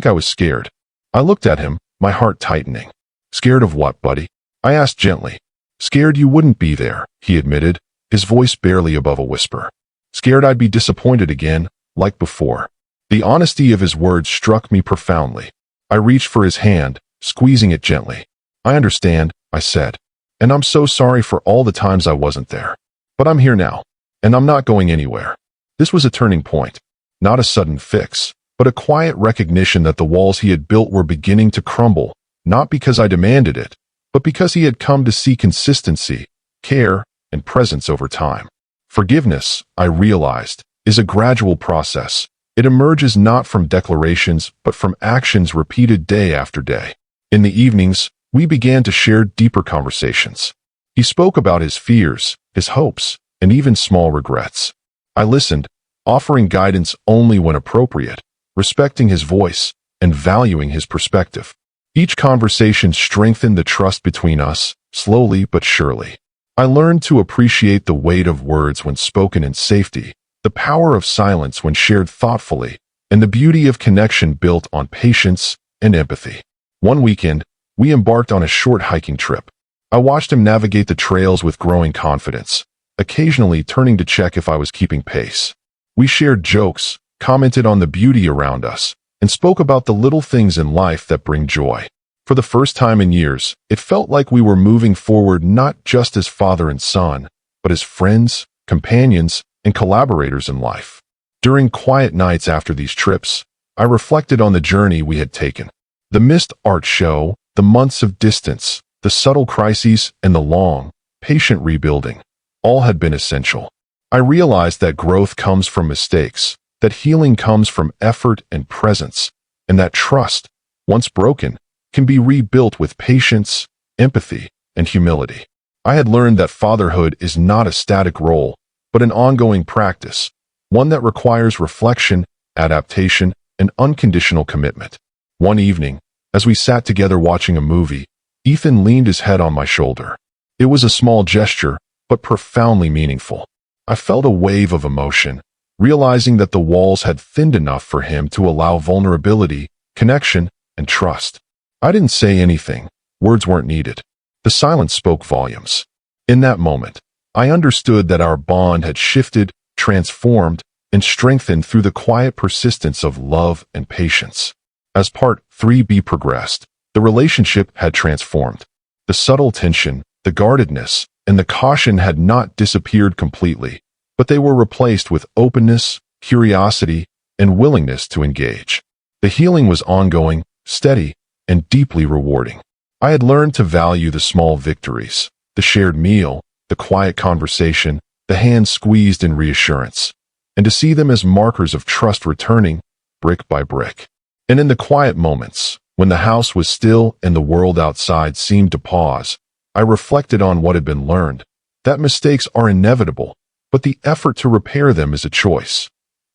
I was scared." I looked at him, my heart tightening. "Scared of what, buddy?" I asked gently. "Scared you wouldn't be there," he admitted, his voice barely above a whisper. "Scared I'd be disappointed again, like before." The honesty of his words struck me profoundly. I reached for his hand, squeezing it gently. "I understand," I said, "and I'm so sorry for all the times I wasn't there. But I'm here now, and I'm not going anywhere." This was a turning point, not a sudden fix, but a quiet recognition that the walls he had built were beginning to crumble, not because I demanded it, but because he had come to see consistency, care, and presence over time. Forgiveness, I realized, is a gradual process. It emerges not from declarations, but from actions repeated day after day. In the evenings, we began to share deeper conversations. He spoke about his fears, his hopes, and even small regrets. I listened, offering guidance only when appropriate, respecting his voice, and valuing his perspective. Each conversation strengthened the trust between us, slowly but surely. I learned to appreciate the weight of words when spoken in safety, the power of silence when shared thoughtfully, and the beauty of connection built on patience and empathy. One weekend, we embarked on a short hiking trip. I watched him navigate the trails with growing confidence, occasionally turning to check if I was keeping pace. We shared jokes, commented on the beauty around us, and spoke about the little things in life that bring joy. For the first time in years, it felt like we were moving forward not just as father and son, but as friends, companions, and collaborators in life. During quiet nights after these trips, I reflected on the journey we had taken. The missed art show, the months of distance, the subtle crises, and the long, patient rebuilding, all had been essential. I realized that growth comes from mistakes, that healing comes from effort and presence, and that trust, once broken, can be rebuilt with patience, empathy, and humility. I had learned that fatherhood is not a static role, but an ongoing practice, one that requires reflection, adaptation, and unconditional commitment. One evening, as we sat together watching a movie, Ethan leaned his head on my shoulder. It was a small gesture, but profoundly meaningful. I felt a wave of emotion, realizing that the walls had thinned enough for him to allow vulnerability, connection, and trust. I didn't say anything. Words weren't needed. The silence spoke volumes. In that moment, I understood that our bond had shifted, transformed, and strengthened through the quiet persistence of love and patience. As part 3B progressed, the relationship had transformed. The subtle tension, the guardedness, and the caution had not disappeared completely, but they were replaced with openness, curiosity, and willingness to engage. The healing was ongoing, steady, and deeply rewarding. I had learned to value the small victories, the shared meal, the quiet conversation, the hand squeezed in reassurance, and to see them as markers of trust returning, brick by brick. And in the quiet moments, when the house was still and the world outside seemed to pause, I reflected on what had been learned, that mistakes are inevitable, but the effort to repair them is a choice.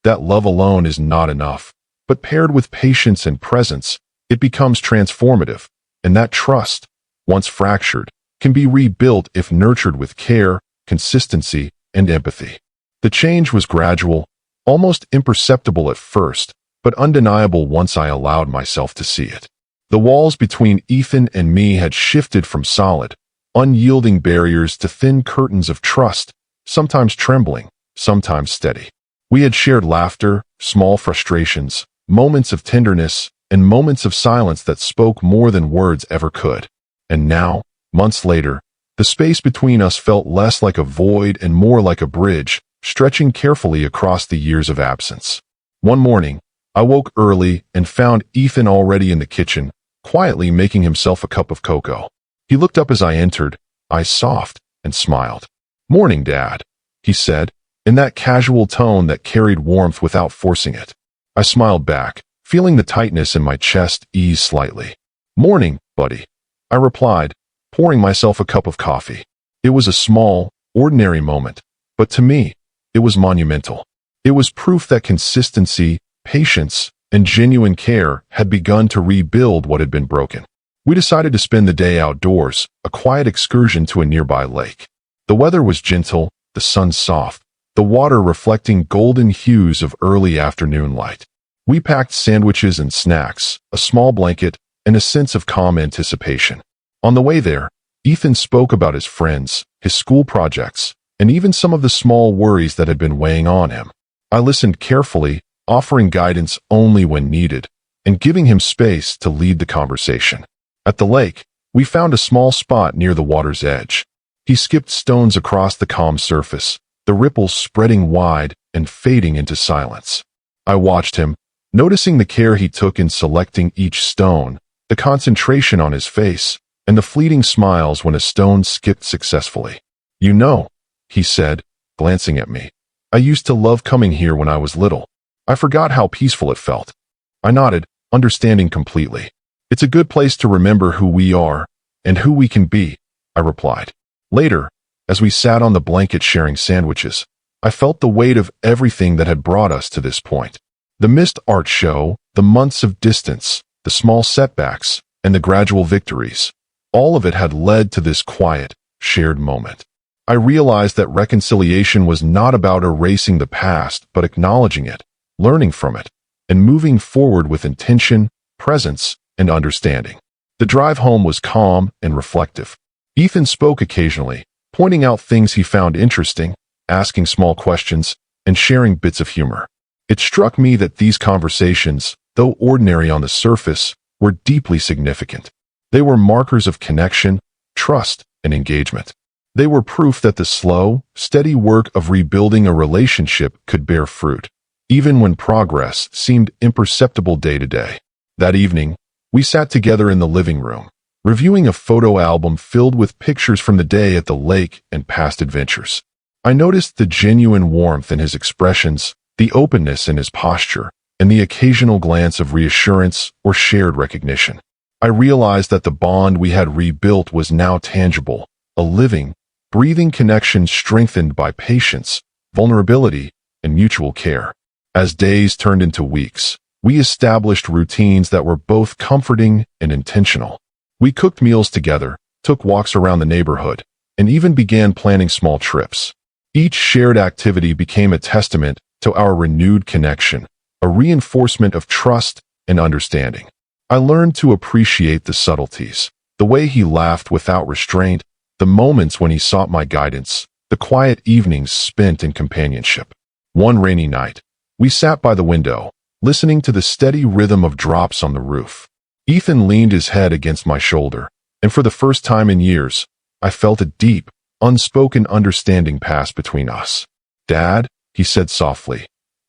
That love alone is not enough, but paired with patience and presence, it becomes transformative, and that trust, once fractured, can be rebuilt if nurtured with care, consistency, and empathy. The change was gradual, almost imperceptible at first, but undeniable once I allowed myself to see it. The walls between Ethan and me had shifted from solid, unyielding barriers to thin curtains of trust, sometimes trembling, sometimes steady. We had shared laughter, small frustrations, moments of tenderness, and moments of silence that spoke more than words ever could. And now, months later, the space between us felt less like a void and more like a bridge, stretching carefully across the years of absence. One morning, I woke early and found Ethan already in the kitchen, quietly making himself a cup of cocoa. He looked up as I entered, eyes soft, and smiled. "Morning, Dad," he said, in that casual tone that carried warmth without forcing it. I smiled back, feeling the tightness in my chest ease slightly. "Morning, buddy," I replied, pouring myself a cup of coffee. It was a small, ordinary moment, but to me, it was monumental. It was proof that consistency, patience, and genuine care had begun to rebuild what had been broken. We decided to spend the day outdoors, a quiet excursion to a nearby lake. The weather was gentle, the sun soft, the water reflecting golden hues of early afternoon light. We packed sandwiches and snacks, a small blanket, and a sense of calm anticipation. On the way there, Ethan spoke about his friends, his school projects, and even some of the small worries that had been weighing on him. I listened carefully, offering guidance only when needed, and giving him space to lead the conversation. At the lake, we found a small spot near the water's edge. He skipped stones across the calm surface, the ripples spreading wide and fading into silence. I watched him, noticing the care he took in selecting each stone, the concentration on his face, and the fleeting smiles when a stone skipped successfully. "You know," he said, glancing at me, "I used to love coming here when I was little. I forgot how peaceful it felt." I nodded, understanding completely. "It's a good place to remember who we are and who we can be," I replied. Later, as we sat on the blanket sharing sandwiches, I felt the weight of everything that had brought us to this point. The missed art show, the months of distance, the small setbacks, and the gradual victories. All of it had led to this quiet, shared moment. I realized that reconciliation was not about erasing the past, but acknowledging it, learning from it, and moving forward with intention, presence, and understanding. The drive home was calm and reflective. Ethan spoke occasionally, pointing out things he found interesting, asking small questions, and sharing bits of humor. It struck me that these conversations, though ordinary on the surface, were deeply significant. They were markers of connection, trust, and engagement. They were proof that the slow, steady work of rebuilding a relationship could bear fruit, even when progress seemed imperceptible day to day. That evening, we sat together in the living room, reviewing a photo album filled with pictures from the day at the lake and past adventures. I noticed the genuine warmth in his expressions, the openness in his posture, and the occasional glance of reassurance or shared recognition. I realized that the bond we had rebuilt was now tangible, a living, breathing connection strengthened by patience, vulnerability, and mutual care. As days turned into weeks, we established routines that were both comforting and intentional. We cooked meals together, took walks around the neighborhood, and even began planning small trips. Each shared activity became a testament to our renewed connection, a reinforcement of trust and understanding. I learned to appreciate the subtleties, the way he laughed without restraint, the moments when he sought my guidance, the quiet evenings spent in companionship. One rainy night, we sat by the window, listening to the steady rhythm of drops on the roof. Ethan leaned his head against my shoulder, and for the first time in years, I felt a deep, unspoken understanding pass between us. "Dad," he said softly,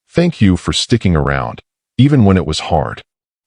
"thank you for sticking around, even when it was hard."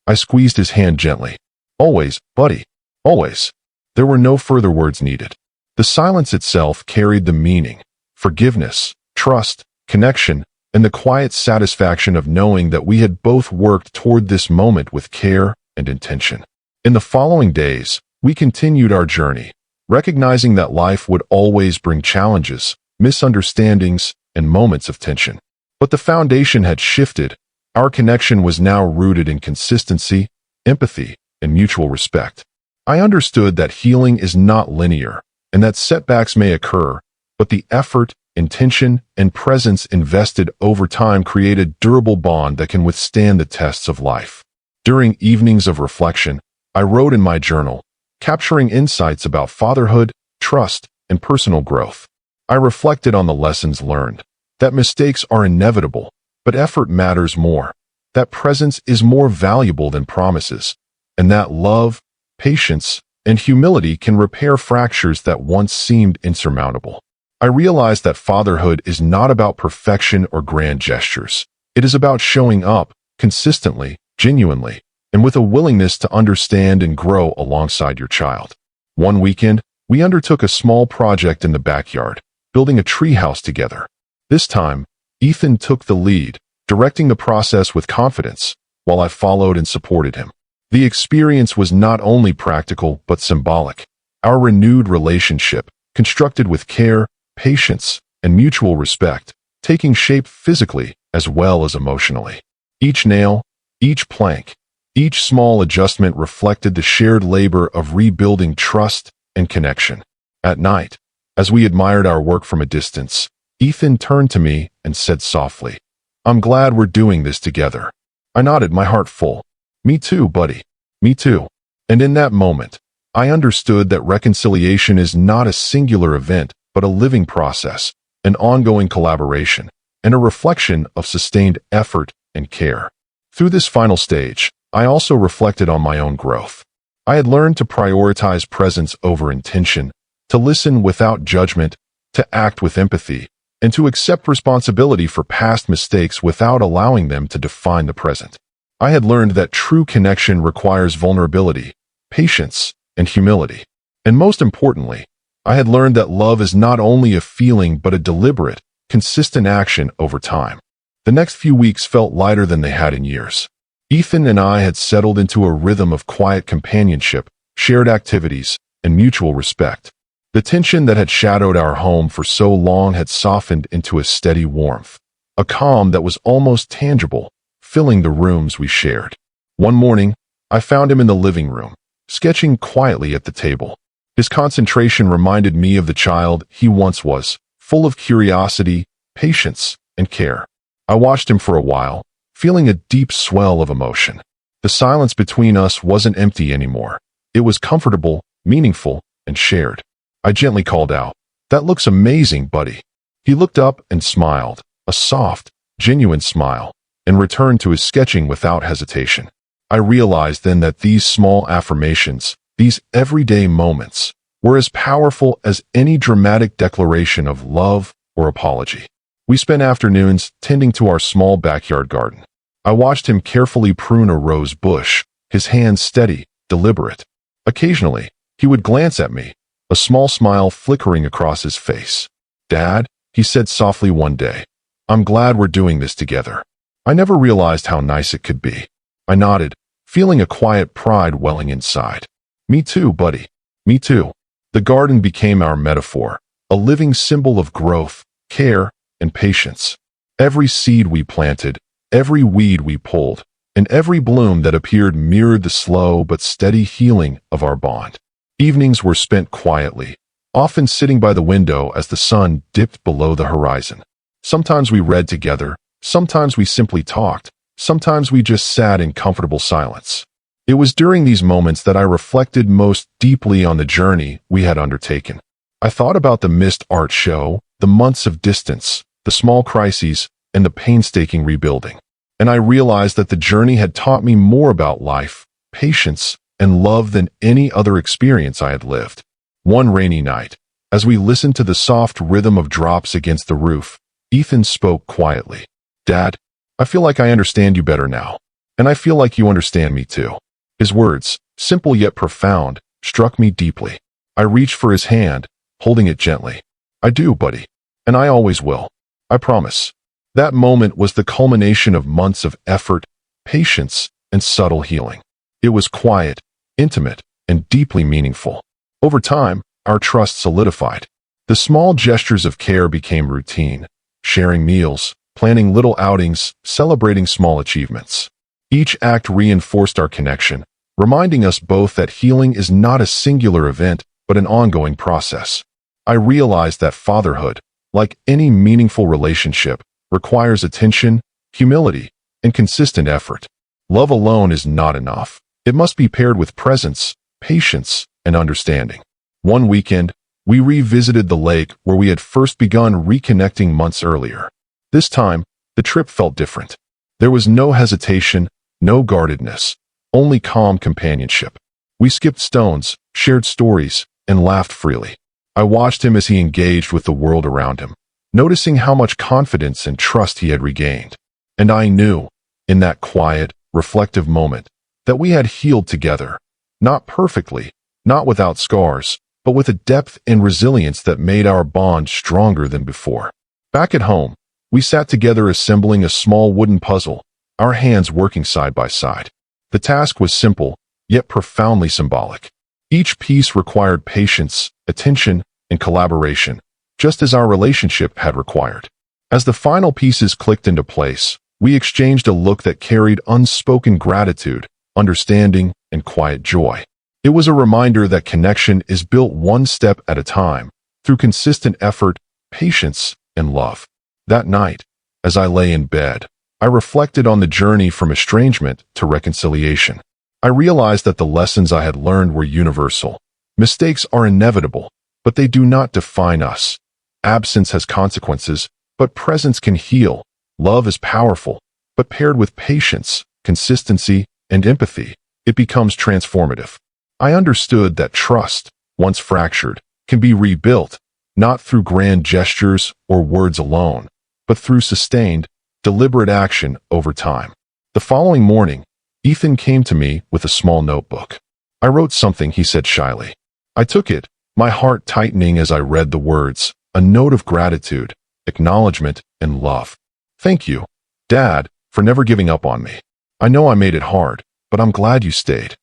I squeezed his hand gently. "Always, buddy, always." There were no further words needed. The silence itself carried the meaning, forgiveness, trust, connection, and the quiet satisfaction of knowing that we had both worked toward this moment with care and intention. In the following days, we continued our journey, recognizing that life would always bring challenges, misunderstandings, and moments of tension. But the foundation had shifted. Our connection was now rooted in consistency, empathy, and mutual respect. I understood that healing is not linear, and that setbacks may occur, but the effort, intention, and presence invested over time create a durable bond that can withstand the tests of life. During evenings of reflection, I wrote in my journal, capturing insights about fatherhood, trust, and personal growth. I reflected on the lessons learned, that mistakes are inevitable, but effort matters more, that presence is more valuable than promises, and that love, patience, and humility can repair fractures that once seemed insurmountable. I realized that fatherhood is not about perfection or grand gestures. It is about showing up, consistently, genuinely, and with a willingness to understand and grow alongside your child. One weekend, we undertook a small project in the backyard, building a treehouse together. This time, Ethan took the lead, directing the process with confidence, while I followed and supported him. The experience was not only practical but symbolic. Our renewed relationship, constructed with care, patience, and mutual respect, taking shape physically as well as emotionally. Each nail, each plank, each small adjustment reflected the shared labor of rebuilding trust and connection. At night, as we admired our work from a distance, Ethan turned to me and said softly, "I'm glad we're doing this together." I nodded, my heart full. "Me too, buddy. Me too." And in that moment, I understood that reconciliation is not a singular event, but a living process, an ongoing collaboration, and a reflection of sustained effort and care. Through this final stage, I also reflected on my own growth. I had learned to prioritize presence over intention, to listen without judgment, to act with empathy, and to accept responsibility for past mistakes without allowing them to define the present. I had learned that true connection requires vulnerability, patience, and humility. And most importantly, I had learned that love is not only a feeling but a deliberate, consistent action over time. The next few weeks felt lighter than they had in years. Ethan and I had settled into a rhythm of quiet companionship, shared activities, and mutual respect. The tension that had shadowed our home for so long had softened into a steady warmth, a calm that was almost tangible, filling the rooms we shared. One morning, I found him in the living room, sketching quietly at the table. His concentration reminded me of the child he once was, full of curiosity, patience, and care. I watched him for a while, feeling a deep swell of emotion. The silence between us wasn't empty anymore. It was comfortable, meaningful, and shared. I gently called out, "That looks amazing, buddy." He looked up and smiled, a soft, genuine smile, and returned to his sketching without hesitation. I realized then that these small affirmations, these everyday moments, were as powerful as any dramatic declaration of love or apology. We spent afternoons tending to our small backyard garden. I watched him carefully prune a rose bush, his hands steady, deliberate. Occasionally, he would glance at me, a small smile flickering across his face. "Dad," he said softly one day, "I'm glad we're doing this together." I never realized how nice it could be. I nodded, feeling a quiet pride welling inside. "Me too, buddy. Me too." The garden became our metaphor, a living symbol of growth, care, and patience. Every seed we planted, every weed we pulled, and every bloom that appeared mirrored the slow but steady healing of our bond. Evenings were spent quietly, often sitting by the window as the sun dipped below the horizon. Sometimes we read together, sometimes we simply talked, sometimes we just sat in comfortable silence. It was during these moments that I reflected most deeply on the journey we had undertaken. I thought about the missed art show, the months of distance, the small crises, and the painstaking rebuilding. And I realized that the journey had taught me more about life, patience, and love than any other experience I had lived. One rainy night, as we listened to the soft rhythm of drops against the roof, Ethan spoke quietly. "Dad, I feel like I understand you better now. And I feel like you understand me too." His words, simple yet profound, struck me deeply. I reached for his hand, holding it gently. "I do, buddy. And I always will. I promise." That moment was the culmination of months of effort, patience, and subtle healing. It was quiet, intimate, and deeply meaningful. Over time, our trust solidified. The small gestures of care became routine, sharing meals, planning little outings, celebrating small achievements. Each act reinforced our connection, reminding us both that healing is not a singular event, but an ongoing process. I realized that fatherhood, like any meaningful relationship, requires attention, humility, and consistent effort. Love alone is not enough. It must be paired with presence, patience, and understanding. One weekend, we revisited the lake where we had first begun reconnecting months earlier. This time, the trip felt different. There was no hesitation, no guardedness, only calm companionship. We skipped stones, shared stories, and laughed freely. I watched him as he engaged with the world around him, noticing how much confidence and trust he had regained. And I knew, in that quiet, reflective moment, that we had healed together, not perfectly, not without scars, but with a depth and resilience that made our bond stronger than before. Back at home, we sat together assembling a small wooden puzzle, our hands working side by side. The task was simple, yet profoundly symbolic. Each piece required patience, attention, and collaboration, just as our relationship had required. As the final pieces clicked into place, we exchanged a look that carried unspoken gratitude, understanding, and quiet joy. It was a reminder that connection is built one step at a time, through consistent effort, patience, and love. That night, as I lay in bed, I reflected on the journey from estrangement to reconciliation. I realized that the lessons I had learned were universal. Mistakes are inevitable, but they do not define us. Absence has consequences, but presence can heal. Love is powerful, but paired with patience, consistency, and empathy, it becomes transformative. I understood that trust, once fractured, can be rebuilt, not through grand gestures or words alone, but through sustained, deliberate action over time. The following morning, Ethan came to me with a small notebook. "I wrote something," he said shyly. I took it, my heart tightening as I read the words, a note of gratitude, acknowledgement, and love. "Thank you, Dad, for never giving up on me. I know I made it hard, but I'm glad you stayed."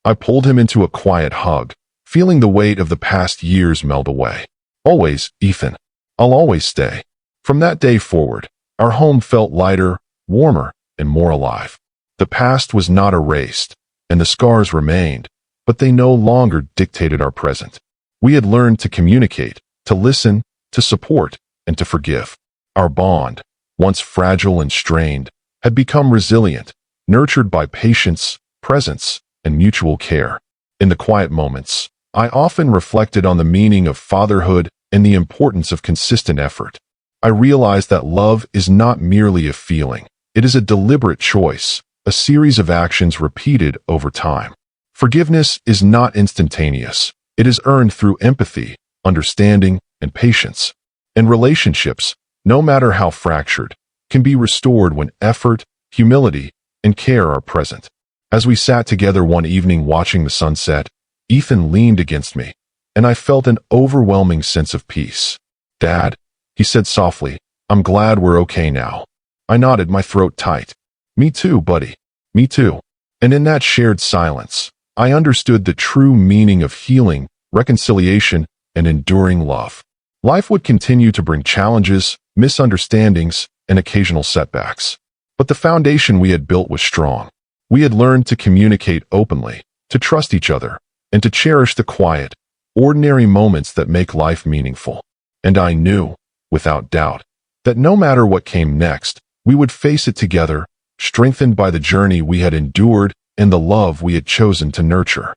I pulled him into a quiet hug, feeling the weight of the past years melt away. "Always, Ethan. I'll always stay." From that day forward, our home felt lighter, warmer, and more alive. The past was not erased, and the scars remained, but they no longer dictated our present. We had learned to communicate, to listen, to support, and to forgive. Our bond, once fragile and strained, had become resilient, nurtured by patience, presence, and mutual care. In the quiet moments, I often reflected on the meaning of fatherhood and the importance of consistent effort. I realized that love is not merely a feeling. It is a deliberate choice, a series of actions repeated over time. Forgiveness is not instantaneous. It is earned through empathy, understanding, and patience. And relationships, no matter how fractured, can be restored when effort, humility, and care are present. As we sat together one evening watching the sunset, Ethan leaned against me, and I felt an overwhelming sense of peace. "Dad," he said softly, "I'm glad we're okay now." I nodded, my throat tight. "Me too, buddy. Me too." And in that shared silence, I understood the true meaning of healing, reconciliation, and enduring love. Life would continue to bring challenges, misunderstandings, and occasional setbacks. But the foundation we had built was strong. We had learned to communicate openly, to trust each other, and to cherish the quiet, ordinary moments that make life meaningful. And I knew, without doubt, that no matter what came next, we would face it together, strengthened by the journey we had endured and the love we had chosen to nurture.